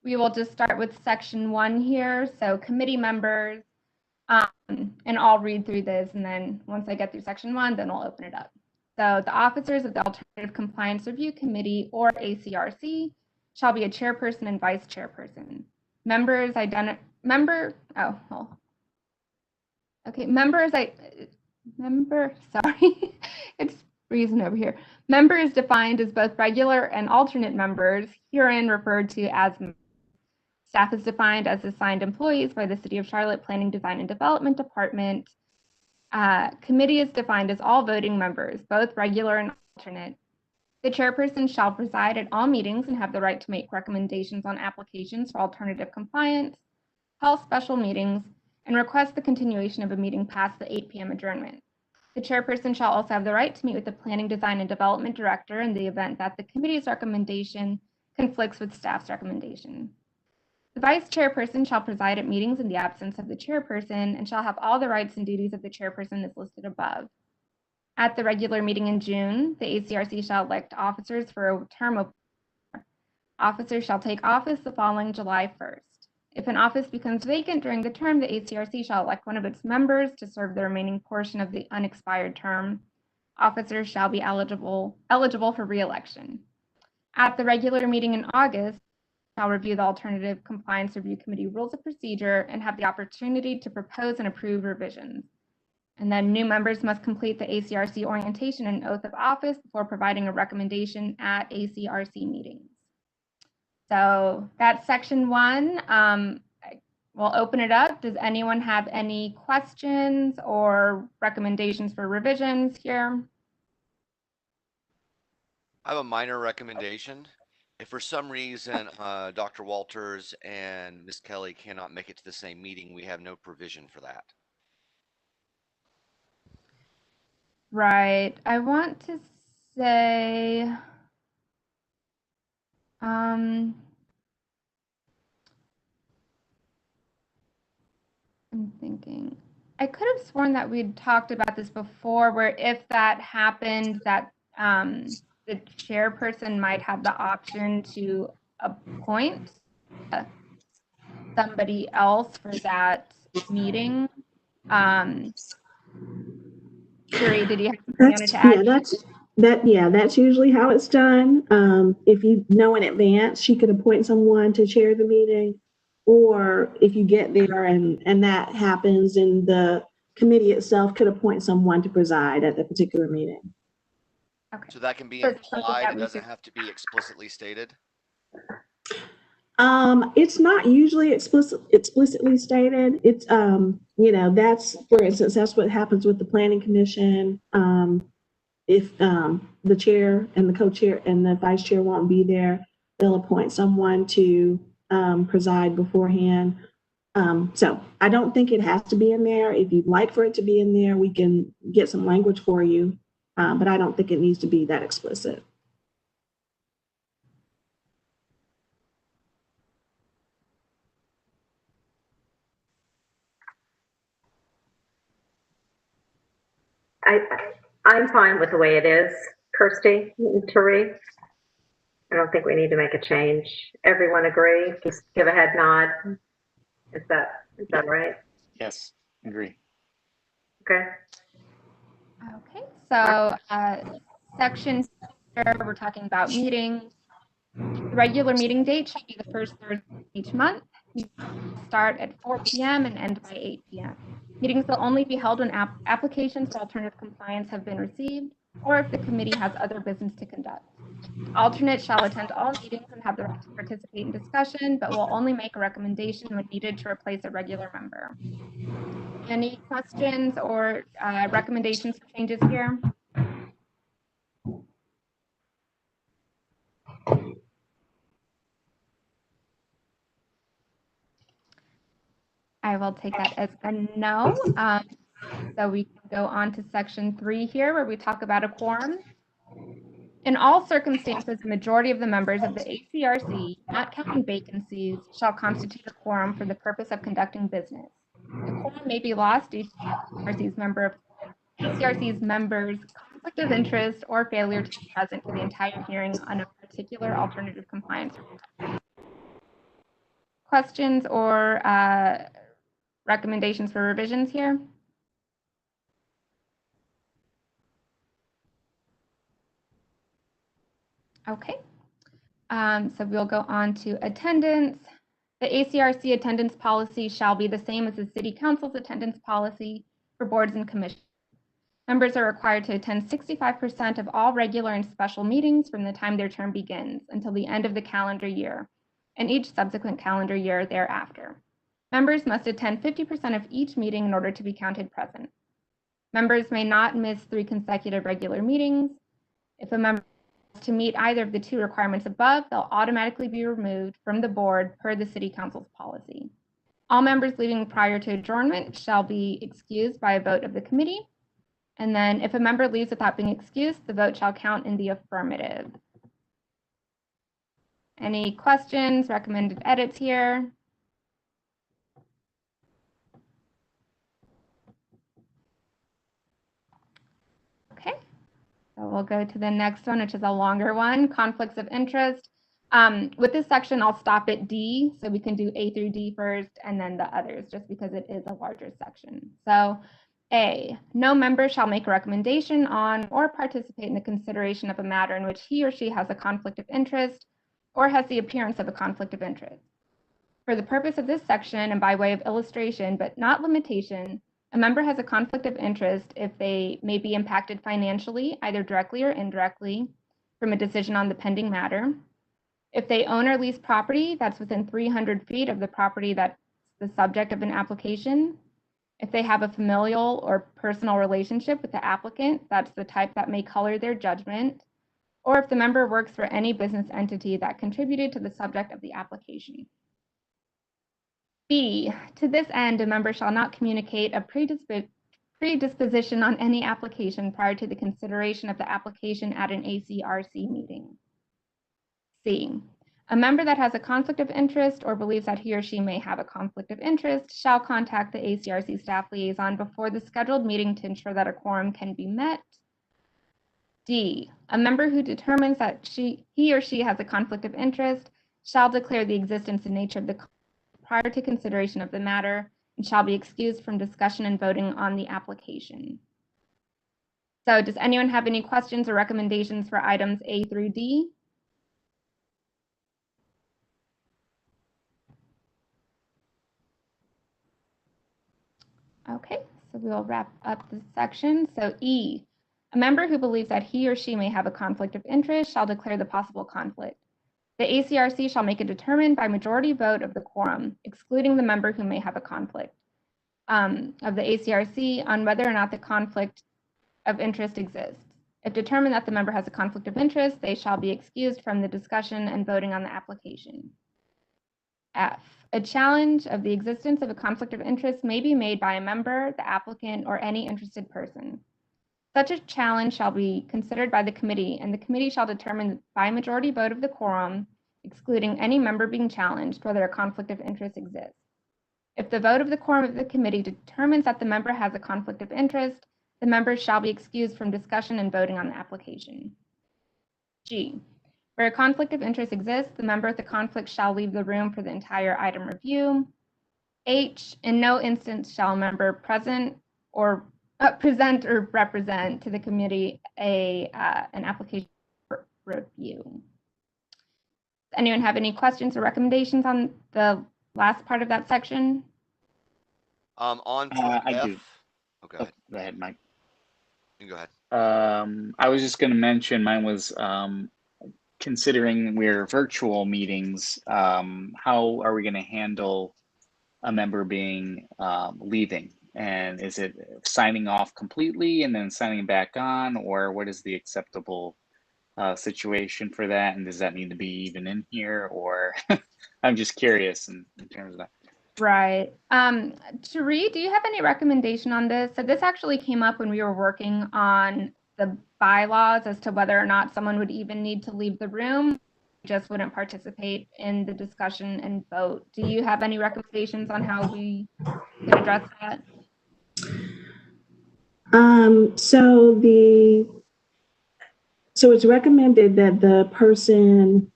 we will just start with section 1 here. So committee members, and I'll read through this, and then once I get through section 1, then we'll open it up. So the officers of the Alternative Compliance Review Committee, or ACRC, shall be a chairperson and vice chairperson. Members sorry, it's freezing over here. Member is defined as both regular and alternate members, herein referred to as staff is defined as assigned employees by the City of Charlotte Planning, Design, and Development Department. Committee is defined as all voting members, both regular and alternate. The chairperson shall preside at all meetings and have the right to make recommendations on applications for alternative compliance, call special meetings, and request the continuation of a meeting past the 8 p.m. adjournment. The chairperson shall also have the right to meet with the Planning, Design, and Development Director in the event that the committee's recommendation conflicts with staff's recommendation. The vice chairperson shall preside at meetings in the absence of the chairperson and shall have all the rights and duties of the chairperson as listed above. At the regular meeting in June, the ACRC shall elect officers for a term of officers shall take office the following July 1st. If an office becomes vacant during the term, the ACRC shall elect one of its members to serve the remaining portion of the unexpired term. Officers shall be eligible for re-election. At the regular meeting in August, shall review the Alternative Compliance Review Committee rules of procedure and have the opportunity to propose and approve revisions. And then new members must complete the ACRC orientation and oath of office before providing a recommendation at ACRC meetings. So that's section 1. We'll open it up. Does anyone have any questions or recommendations for revisions here? I have a minor recommendation. If for some reason Dr. Walters and Ms. Kelly cannot make it to the same meeting, we have no provision for that. Right. I want to say, I'm thinking, I could have sworn that we'd talked about this before, where if that happened, that the chairperson might have the option to appoint somebody else for that meeting. Sherry, did you have something you wanted to add? That's usually how it's done. If you know in advance, she could appoint someone to chair the meeting, or if you get there and that happens, and the committee itself could appoint someone to preside at the particular meeting. Okay. So that can be So it's something implied. that It we doesn't should- have to be explicitly stated. It's not usually explicitly stated. It's, that's, for instance, that's what happens with the planning commission. If the chair and the co-chair and the vice chair won't be there, they'll appoint someone to preside beforehand. So I don't think it has to be in there. If you'd like for it to be in there, we can get some language for you, but I don't think it needs to be that explicit. I'm fine with the way it is, Kirsty and Tari. I don't think we need to make a change. Everyone agree? Just give a head nod. Is that right? Yes, agree. Okay. Okay, so section 4, we're talking about meetings. The regular meeting date shall be the first Thursday of each month. We start at 4 p.m. and end by 8 p.m. Meetings will only be held when applications for alternative compliance have been received, or if the committee has other business to conduct. Alternates shall attend all meetings and have the right to participate in discussion, but will only make a recommendation when needed to replace a regular member. Any questions or recommendations for changes here? I will take that as a no. So we can go on to section 3 here, where we talk about a quorum. In all circumstances, the majority of the members of the ACRC, not counting vacancies, shall constitute a quorum for the purpose of conducting business. The quorum may be lost due to ACRC's members' conflict of interest or failure to be present for the entire hearing on a particular alternative compliance. Questions or recommendations for revisions here? Okay, so we'll go on to attendance. The ACRC attendance policy shall be the same as the City Council's attendance policy for boards and commissions. Members are required to attend 65% of all regular and special meetings from the time their term begins until the end of the calendar year, and each subsequent calendar year thereafter. Members must attend 50% of each meeting in order to be counted present. Members may not miss 3 consecutive regular meetings. If a member to meet either of the 2 requirements above, they'll automatically be removed from the board per the City Council's policy. All members leaving prior to adjournment shall be excused by a vote of the committee. And then if a member leaves without being excused, the vote shall count in the affirmative. Any questions, recommended edits here? So we'll go to the next one, which is a longer one, conflicts of interest. With this section, I'll stop at D, so we can do A through D first and then the others, just because it is a larger section. So A, no member shall make a recommendation on or participate in the consideration of a matter in which he or she has a conflict of interest or has the appearance of a conflict of interest. For the purpose of this section and by way of illustration, but not limitation, a member has a conflict of interest if they may be impacted financially, either directly or indirectly, from a decision on the pending matter. If they own or lease property that's within 300 feet of the property that's the subject of an application. If they have a familial or personal relationship with the applicant, that's the type that may color their judgment. Or if the member works for any business entity that contributed to the subject of the application. B, to this end, a member shall not communicate a predisposition on any application prior to the consideration of the application at an ACRC meeting. C, a member that has a conflict of interest or believes that he or she may have a conflict of interest shall contact the ACRC staff liaison before the scheduled meeting to ensure that a quorum can be met. D, a member who determines that he or she has a conflict of interest shall declare the existence and nature of the conflict prior to consideration of the matter and shall be excused from discussion and voting on the application. So does anyone have any questions or recommendations for items A through D? Okay, so we'll wrap up this section. So E, a member who believes that he or she may have a conflict of interest shall declare the possible conflict. The ACRC shall make it determined by majority vote of the quorum, excluding the member who may have a conflict of the ACRC on whether or not the conflict of interest exists. If determined that the member has a conflict of interest, they shall be excused from the discussion and voting on the application. F, a challenge of the existence of a conflict of interest may be made by a member, the applicant, or any interested person. Such a challenge shall be considered by the committee, and the committee shall determine by majority vote of the quorum, excluding any member being challenged, whether a conflict of interest exists. If the vote of the quorum of the committee determines that the member has a conflict of interest, the members shall be excused from discussion and voting on the application. G, where a conflict of interest exists, the member of the conflict shall leave the room for the entire item review. H, in no instance shall a member present or represent to the committee an application for review. Does anyone have any questions or recommendations on the last part of that section? On to I F. do. Okay. Oh, go ahead, Mike. You go ahead. I was just going to mention mine was considering we're virtual meetings, how are we going to handle a member being leaving? And is it signing off completely and then signing back on, or what is the acceptable situation for that? And does that need to be even in here, or I'm just curious in terms of that. Right. Cherie, do you have any recommendation on this? So this actually came up when we were working on the bylaws as to whether or not someone would even need to leave the room, just wouldn't participate in the discussion and vote. Do you have any recommendations on how we could address that? So it's recommended that the person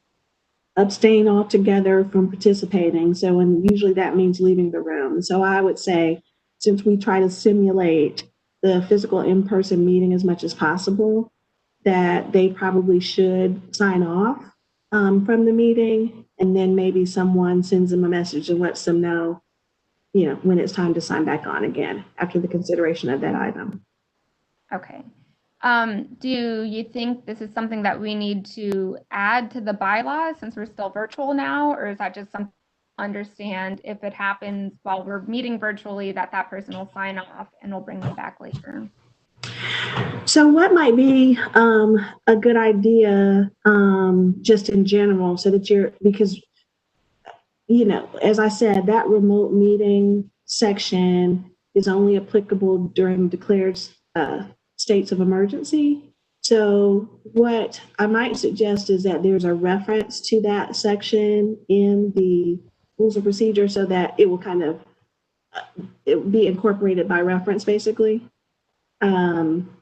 abstain altogether from participating. So, and usually that means leaving the room. So I would say, since we try to simulate the physical in-person meeting as much as possible, that they probably should sign off from the meeting, and then maybe someone sends them a message and lets them know, you know, when it's time to sign back on again after the consideration of that item. Okay. Do you think this is something that we need to add to the bylaws since we're still virtual now, or is that just something to understand if it happens while we're meeting virtually that that person will sign off and we'll bring them back later? So what might be a good idea just in general, so that because, you know, as I said, that remote meeting section is only applicable during declared states of emergency. So what I might suggest is that there's a reference to that section in the rules of procedure so that it will kind of it will be incorporated by reference, basically.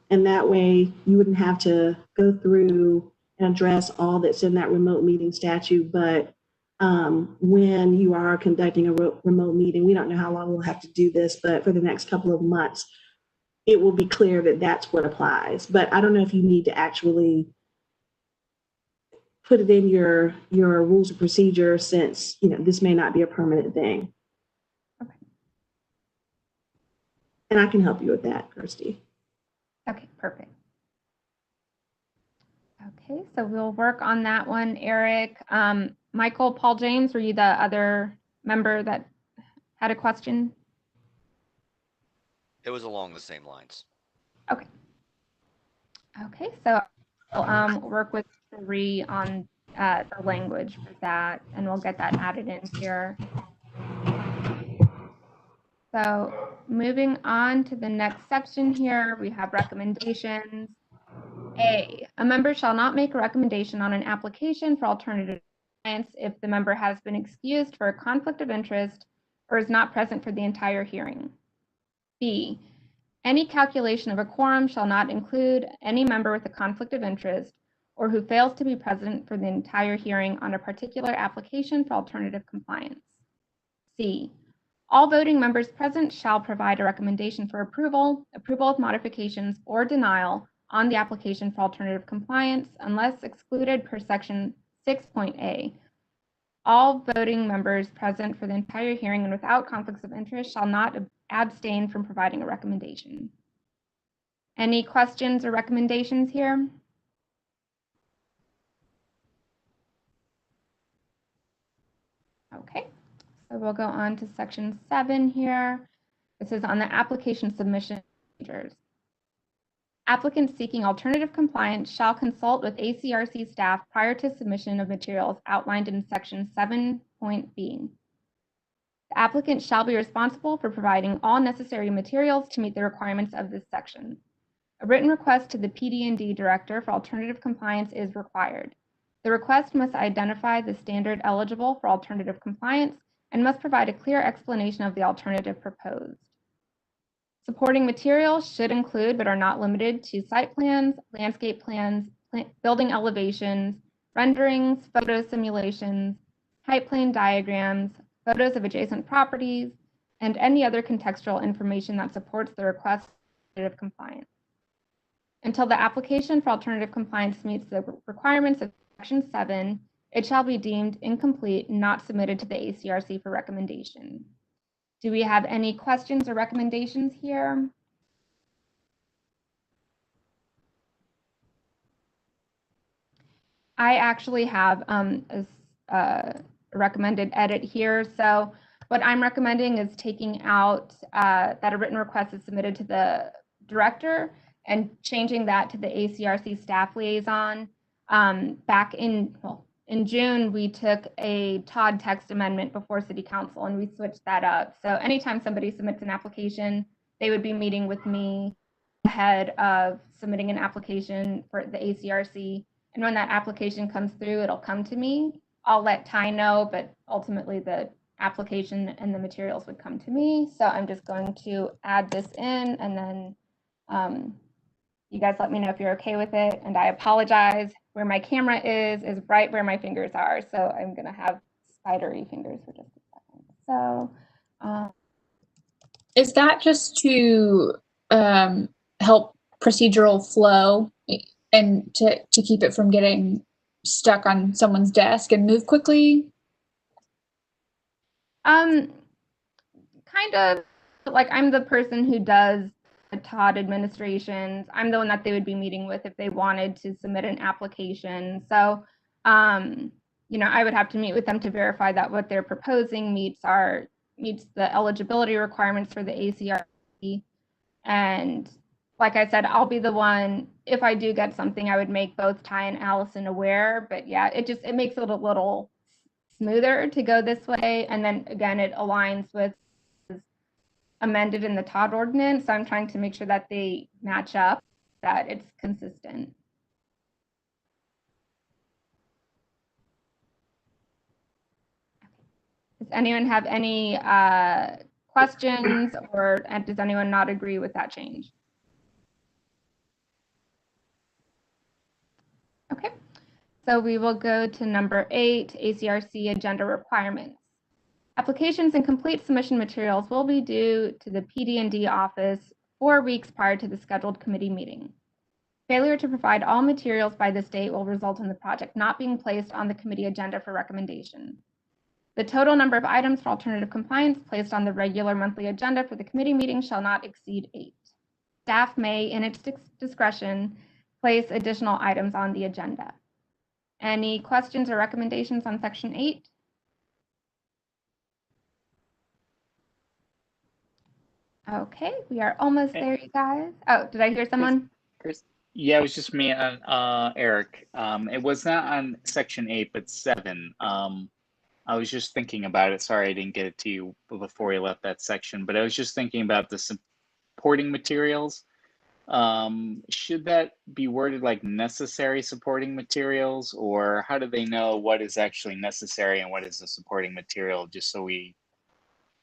And that way you wouldn't have to go through and address all that's in that remote meeting statute. But when you are conducting a remote meeting, we don't know how long we'll have to do this, but for the next couple of months, it will be clear that that's what applies. But I don't know if you need to actually put it in your rules of procedure, since this may not be a permanent thing. Okay. And I can help you with that, Kirsty. Okay, perfect. Okay, so we'll work on that one, Eric. Michael, Paul James, were you the other member that had a question? It was along the same lines. Okay. Okay, so I'll work with Three on the language for that, and we'll get that added in here. So moving on to the next section here, we have recommendations. A member shall not make a recommendation on an application for alternative compliance if the member has been excused for a conflict of interest or is not present for the entire hearing. B, any calculation of a quorum shall not include any member with a conflict of interest or who fails to be present for the entire hearing on a particular application for alternative compliance. C, all voting members present shall provide a recommendation for approval of modifications, or denial on the application for alternative compliance unless excluded per section 6.a. All voting members present for the entire hearing and without conflicts of interest shall not abstain from providing a recommendation. Any questions or recommendations here? Okay, so we'll go on to section 7 here. This is on the application submission procedures. Applicants seeking alternative compliance shall consult with ACRC staff prior to submission of materials outlined in section 7.b. The applicant shall be responsible for providing all necessary materials to meet the requirements of this section. A written request to the PD&D director for alternative compliance is required. The request must identify the standard eligible for alternative compliance and must provide a clear explanation of the alternative proposed. Supporting materials should include, but are not limited to, site plans, landscape plans, building elevations, renderings, photo simulations, height plane diagrams, photos of adjacent properties, and any other contextual information that supports the request for alternative compliance. Until the application for alternative compliance meets the requirements of Section 7, it shall be deemed incomplete and not submitted to the ACRC for recommendation. Do we have any questions or recommendations here? I actually have a recommended edit here. So what I'm recommending is taking out that a written request is submitted to the director and changing that to the ACRC staff liaison. Back in June, we took a Todd text amendment before City Council and we switched that up. So anytime somebody submits an application, they would be meeting with me ahead of submitting an application for the ACRC. And when that application comes through, it'll come to me. I'll let Ty know, but ultimately the application and the materials would come to me. So I'm just going to add this in, and then you guys let me know if you're okay with it. And I apologize, where my camera is right where my fingers are. So I'm gonna have spidery fingers for just a second. So is that just to help procedural flow and to keep it from getting stuck on someone's desk and move quickly? Kind of, like, I'm the person who does the Todd administrations. I'm the one that they would be meeting with if they wanted to submit an application. So, you know, I would have to meet with them to verify that what they're proposing meets the eligibility requirements for the ACRC. And like I said, I'll be the one, if I do get something, I would make both Ty and Allison aware. But yeah, it makes it a little smoother to go this way. And then again, it aligns with amended in the Todd ordinance. So I'm trying to make sure that they match up, that it's consistent. Does anyone have any questions, or does anyone not agree with that change? So we will go to number 8, ACRC agenda requirements. Applications and complete submission materials will be due to the PD&D office 4 weeks prior to the scheduled committee meeting. Failure to provide all materials by this date will result in the project not being placed on the committee agenda for recommendation. The total number of items for alternative compliance placed on the regular monthly agenda for the committee meeting shall not exceed 8. Staff may, in its discretion, place additional items on the agenda. Any questions or recommendations on section 8? Okay, we are almost there, you guys. Oh, did I hear someone? Chris? Yeah, it was just me and Eric. It was not on section 8, but 7. I was just thinking about it. Sorry, I didn't get it to you before we left that section, but I was just thinking about the supporting materials. Should that be worded like necessary supporting materials, or how do they know what is actually necessary and what is the supporting material, just so we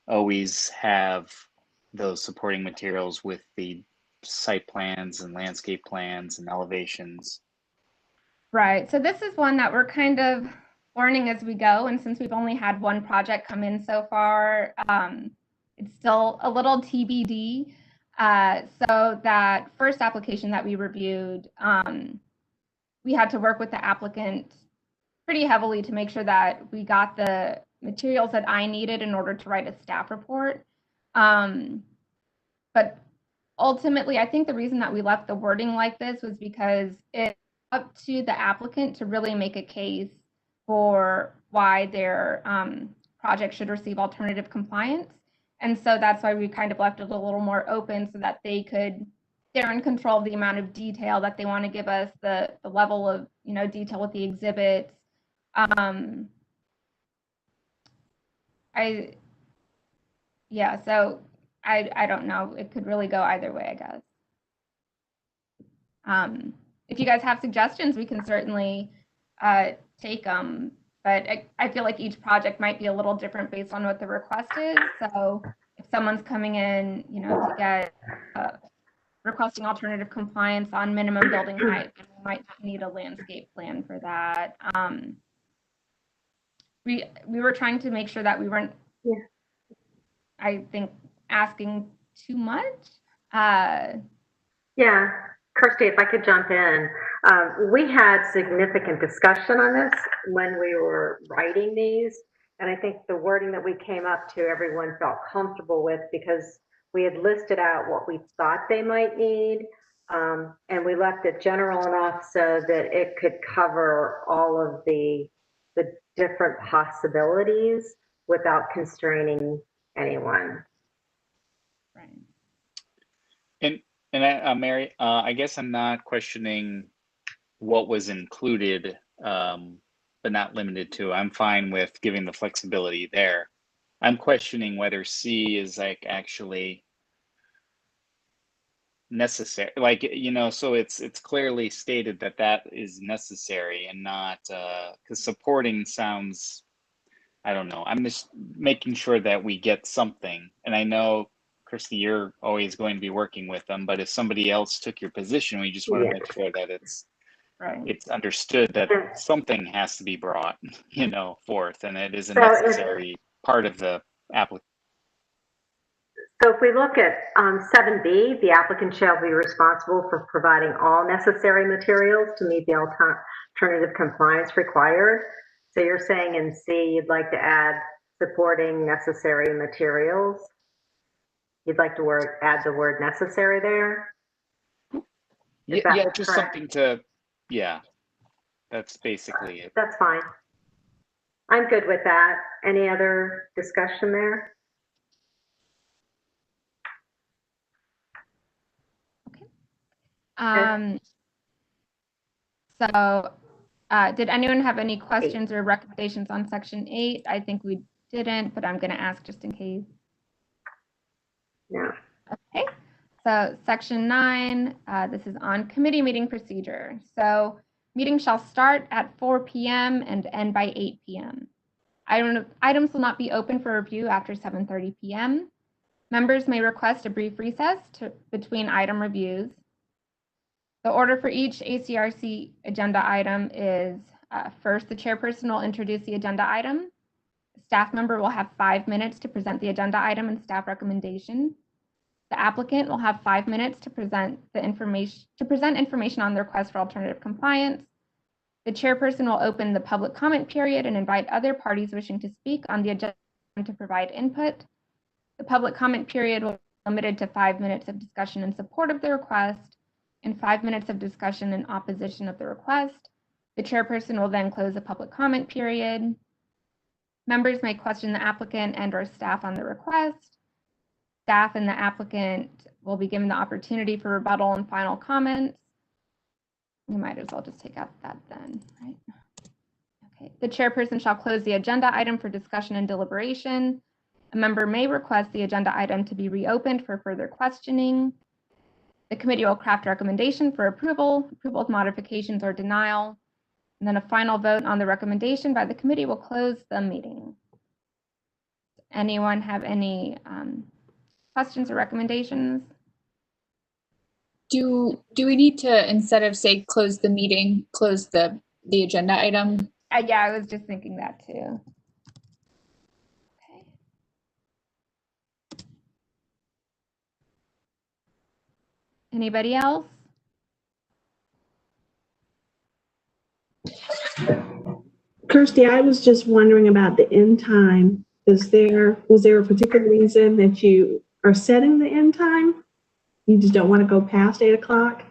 always have those supporting materials with the site plans and landscape plans and elevations? Right, so this is one that we're kind of learning as we go, and since we've only had one project come in so far, it's still a little TBD. So that first application that we reviewed, we had to work with the applicant pretty heavily to make sure that we got the materials that I needed in order to write a staff report. But ultimately, I think the reason that we left the wording like this was because it's up to the applicant to really make a case for why their project should receive alternative compliance. And so that's why we kind of left it a little more open so that they're in control of the amount of detail that they want to give us, the level of, detail with the exhibits. So I don't know. It could really go either way, I guess. If you guys have suggestions, we can certainly take them. But I feel like each project might be a little different based on what the request is. So if someone's coming in, to get requesting alternative compliance on minimum building height, we might need a landscape plan for that. We were trying to make sure that we weren't, I think, asking too much. Yeah, Kirsty, if I could jump in. We had significant discussion on this when we were writing these, and I think the wording that we came up to, everyone felt comfortable with because we had listed out what we thought they might need, and we left it general enough so that it could cover all of the different possibilities without constraining anyone. Right. And Mary, I guess I'm not questioning what was included, but not limited to. I'm fine with giving the flexibility there. I'm questioning whether C is like actually necessary, so it's clearly stated that is necessary and not, because supporting sounds, I don't know. I'm just making sure that we get something. And I know, Christy, you're always going to be working with them, but if somebody else took your position, we just want to make sure that it's understood that something has to be brought, forth, and it is a necessary part of the application. So if we look at 7B, the applicant shall be responsible for providing all necessary materials to meet the alternative compliance required. So you're saying in C, you'd like to add supporting necessary materials. You'd like to add the word necessary there? Yeah, just correct? Something to, that's basically it. That's fine. I'm good with that. Any other discussion there? Okay. Did anyone have any questions or recommendations on section 8? I think we didn't, but I'm going to ask just in case. No. Okay. So section 9, this is on committee meeting procedure. So meetings shall start at 4 p.m. and end by 8 p.m. Items will not be open for review after 7:30 p.m. Members may request a brief recess between item reviews. The order for each ACRC agenda item is First, the chairperson will introduce the agenda item. The staff member will have 5 minutes to present the agenda item and staff recommendation. The applicant will have 5 minutes to present information on the request for alternative compliance. The chairperson will open the public comment period and invite other parties wishing to speak on the agenda to provide input. The public comment period will be limited to 5 minutes of discussion in support of the request and 5 minutes of discussion in opposition of the request. The chairperson will then close the public comment period. Members may question the applicant and/or staff on the request. Staff and the applicant will be given the opportunity for rebuttal and final comments. We might as well just take out that then, right? Okay. The chairperson shall close the agenda item for discussion and deliberation. A member may request the agenda item to be reopened for further questioning. The committee will craft a recommendation for approval with modifications or denial, and then a final vote on the recommendation by the committee will close the meeting. Anyone have any questions or recommendations? Do we need to, instead of say close the meeting, close the agenda item? Yeah, I was just thinking that too. Okay. Anybody else? Kirsty, I was just wondering about the end time. Was there a particular reason that you are setting the end time? You just don't want to go past 8 o'clock?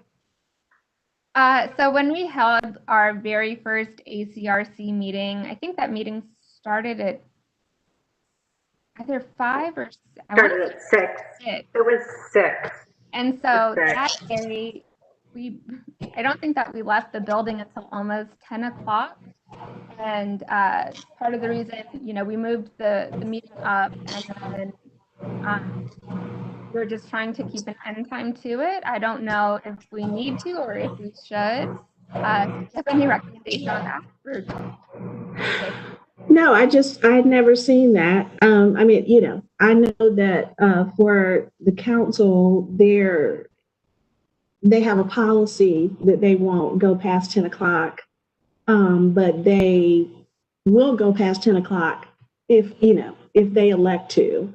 So when we held our very first ACRC meeting, I think that meeting started at either 5 or Started at 6. It was 6. And so that day, I don't think that we left the building until almost 10 o'clock. And part of the reason, we moved the meeting up, and then we're just trying to keep an end time to it. I don't know if we need to or if we should. Do you have any recommendation on that? No, I had never seen that. I mean, I know that for the council, they have a policy that they won't go past 10 o'clock, but they will go past 10 o'clock if they elect to.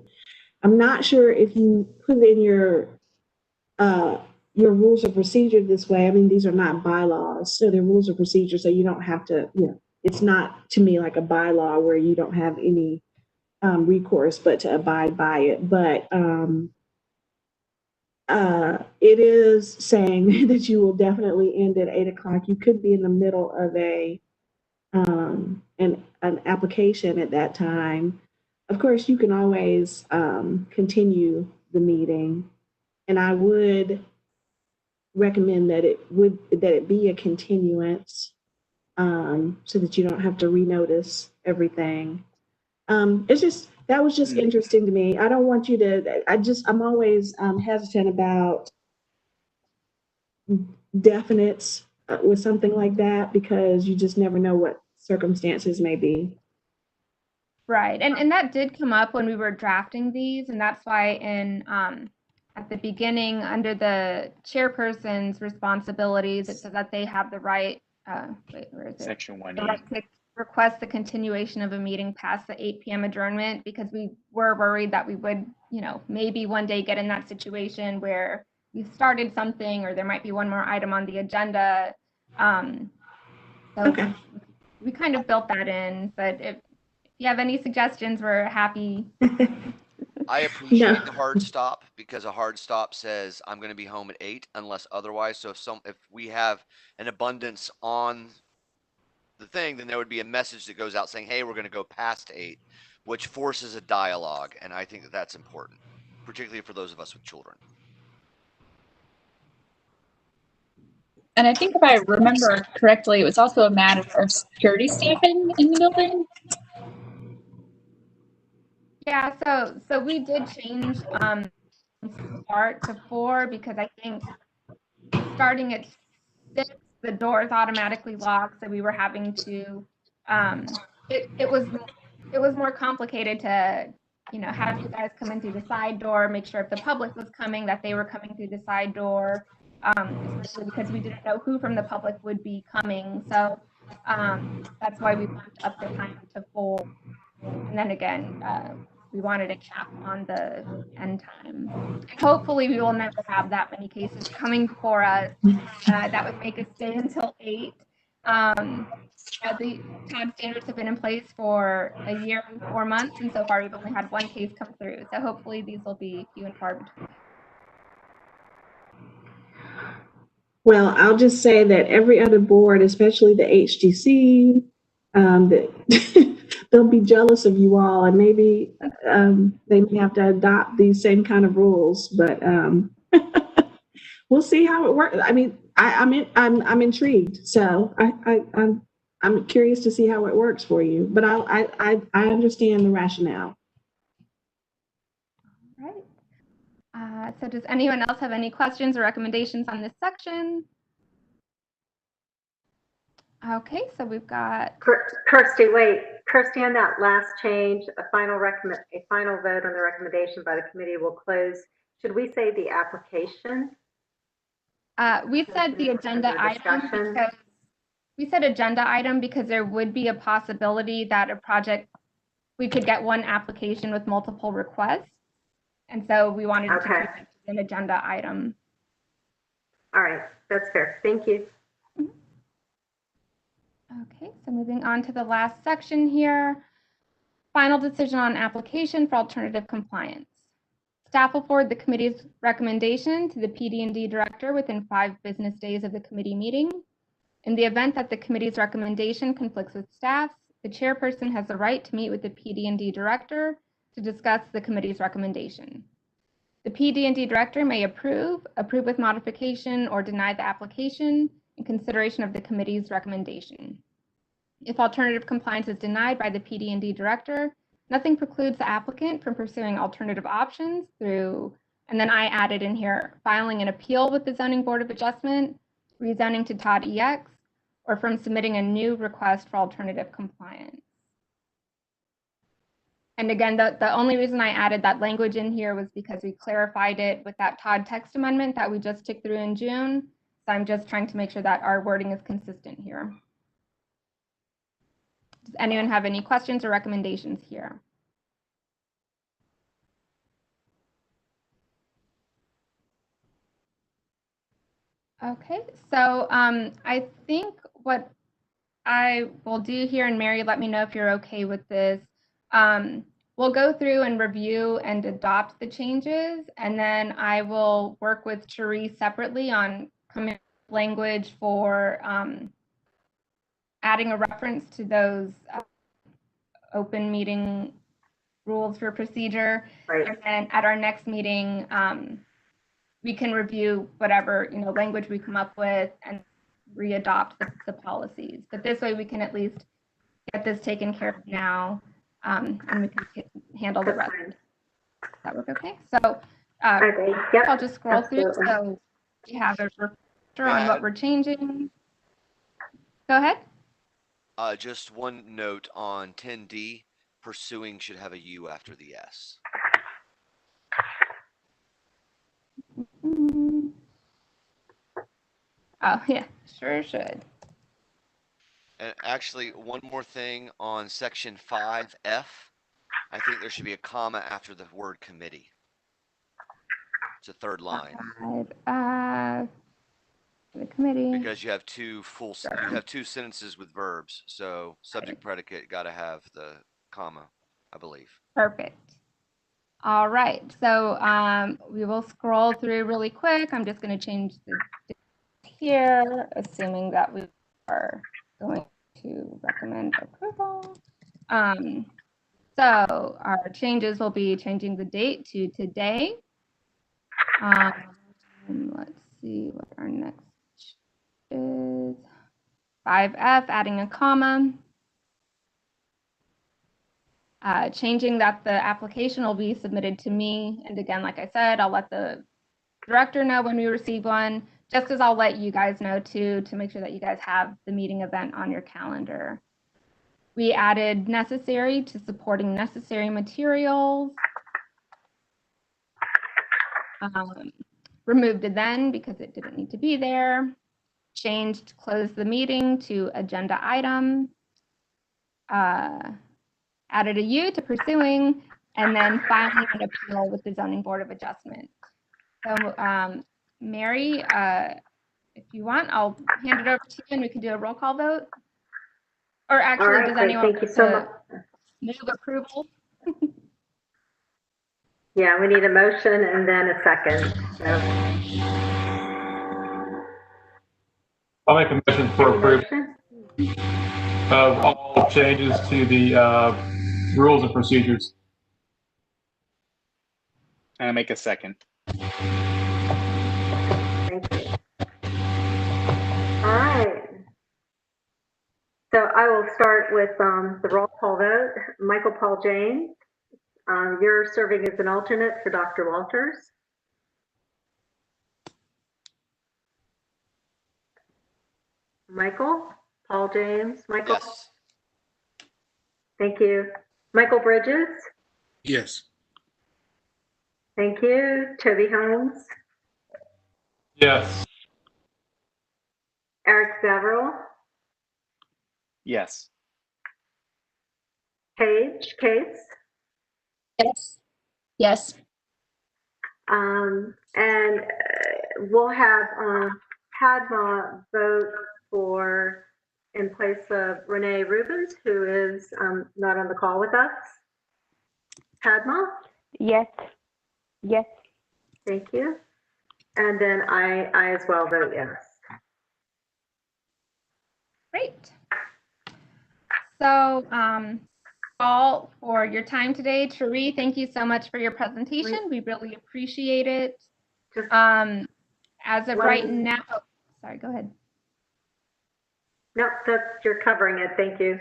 I'm not sure if you put in your rules of procedure this way. I mean, these are not bylaws, so they're rules of procedure, so you don't have to, it's not to me like a bylaw where you don't have any recourse but to abide by it. But it is saying that you will definitely end at 8 o'clock. You could be in the middle of an application at that time. Of course, you can always continue the meeting, and I would recommend that it be a continuance, so that you don't have to renotice everything. That was just interesting to me. I don't want you to. I'm always hesitant about definites with something like that, because you just never know what circumstances may be. Right, and that did come up when we were drafting these, and that's why at the beginning, under the chairperson's responsibilities, it says that they have the right, where is it? Section 1E. The right to request the continuation of a meeting past the 8 p.m. adjournment, because we were worried that we would, maybe one day get in that situation where we started something or there might be one more item on the agenda. So we kind of built that in, but if you have any suggestions, we're happy. I appreciate the hard stop, because a hard stop says I'm going to be home at 8 unless otherwise. So if we have an abundance on the thing, then there would be a message that goes out saying, hey, we're going to go past 8, which forces a dialogue. And I think that that's important, particularly for those of us with children. And I think if I remember correctly, it was also a matter of security staffing in the building. Yeah, so we did change start to 4, because I think starting at 6, the doors automatically locked, so we were having to it was more complicated to have you guys come in through the side door, make sure if the public was coming that they were coming through the side door, especially because we didn't know who from the public would be coming. So That's why we bumped up the time to 4. And then again, we wanted a cap on the end time. And hopefully we will never have that many cases coming before us. That would make us stay until 8. The TOD standards have been in place for a year and 4 months, and so far we've only had 1 case come through. So hopefully these will be few and far between. Well, I'll just say that every other board, especially the HGC, that they'll be jealous of you all, and maybe they may have to adopt these same kind of rules. But we'll see how it works. I mean, I'm intrigued, so I'm curious to see how it works for you. But I understand the rationale. Right. So does anyone else have any questions or recommendations on this section? Okay, so we've got Kirsty, wait. Kirsty, on that last change, a final vote on the recommendation by the committee will close. Should we say the application? We said the agenda item because we said agenda item because there would be a possibility that a project, we could get one application with multiple requests. And so we wanted to keep it an agenda item. All right, that's fair. Thank you. Okay, so moving on to the last section here. Final decision on application for alternative compliance. Staff will forward the committee's recommendation to the PD&D director within 5 business days of the committee meeting. In the event that the committee's recommendation conflicts with staff's, the chairperson has the right to meet with the PD&D director to discuss the committee's recommendation. The PD&D director may approve with modification, or deny the application in consideration of the committee's recommendation. If alternative compliance is denied by the PD&D director, nothing precludes the applicant from pursuing alternative options through, and then I added in here, filing an appeal with the Zoning Board of Adjustment, rezoning to TOD EX, or from submitting a new request for alternative compliance. And again, the only reason I added that language in here was because we clarified it with that TOD text amendment that we just took through in June. So I'm just trying to make sure that our wording is consistent here. Does anyone have any questions or recommendations here? Okay, so I think what I will do here, and Mary, let me know if you're okay with this. We'll go through and review and adopt the changes, and then I will work with Cherie separately on language for adding a reference to those open meeting rules for procedure. Right. And then at our next meeting, we can review whatever language we come up with and readopt the policies. But this way we can at least get this taken care of now, and we can handle the rest. Does that work okay? So yep. I'll just scroll through so we have a refresher on what we're changing. Go ahead. Just one note on 10D, pursuing should have a U after the S. Oh, yeah, sure should. And actually, one more thing on section 5F. I think there should be a comma after the word committee. It's a third line. The committee. Because you have two sentences with verbs. So subject predicate got to have the comma, I believe. Perfect. All right, so we will scroll through really quick. I'm just going to change the here, assuming that we are going to recommend approval. So our changes will be changing the date to today. Let's see what our next is. 5F, adding a comma. Changing that the application will be submitted to me. And again, like I said, I'll let the director know when we receive one, just as I'll let you guys know too, to make sure that you guys have the meeting event on your calendar. We added necessary to supporting necessary materials. Removed it then because it didn't need to be there. changed close the meeting to agenda item, added a U to pursuing, and then finally an appeal with the Zoning Board of Adjustment. So Mary, if you want, I'll hand it over to you and we can do a roll call vote. Or actually, All right, does great. anyone Thank you so much. move approval? Yeah, we need a motion and then a second. So, I'll make a motion for any approval motion? of all changes to the rules and procedures. And I make a second. Thank you. All right. So I will start with the roll call vote. Michael Paul James, you're serving as an alternate for Dr. Walters. Michael Paul James. Michael. Yes. Thank you. Michael Bridges. Yes. Thank you. Toby Holmes. Yes. Eric Zaverill. Yes. Paige Case. Yes. Yes. And we'll have Padma vote for in place of Renee Rubens, who is not on the call with us. Padma? Yes. Yes. Thank you. And then I as well vote yes. Great. So all for your time today. Therese, thank you so much for your presentation. We really appreciate it. As of right now, oh, sorry, go ahead. No, you're covering it. Thank you.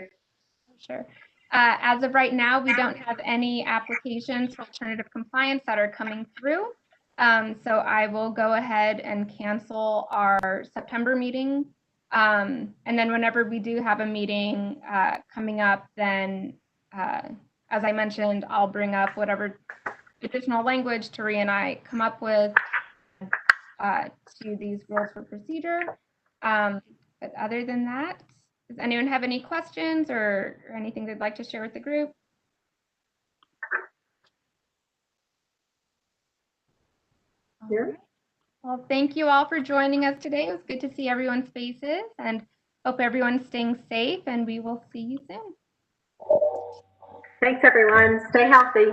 Sure. As of right now, we don't have any applications for alternative compliance that are coming through. So I will go ahead and cancel our September meeting. And then whenever we do have a meeting coming up, then as I mentioned, I'll bring up whatever additional language Therese and I come up with to these rules for procedure. But other than that, does anyone have any questions or anything they'd like to share with the group? Yeah. Right. Well, thank you all for joining us today. It was good to see everyone's faces and hope everyone's staying safe, and we will see you soon. Thanks, everyone. Stay healthy.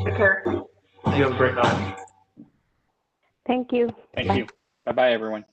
Take care. You have a great night. Thank you. Thank Bye. you. Bye-bye, everyone.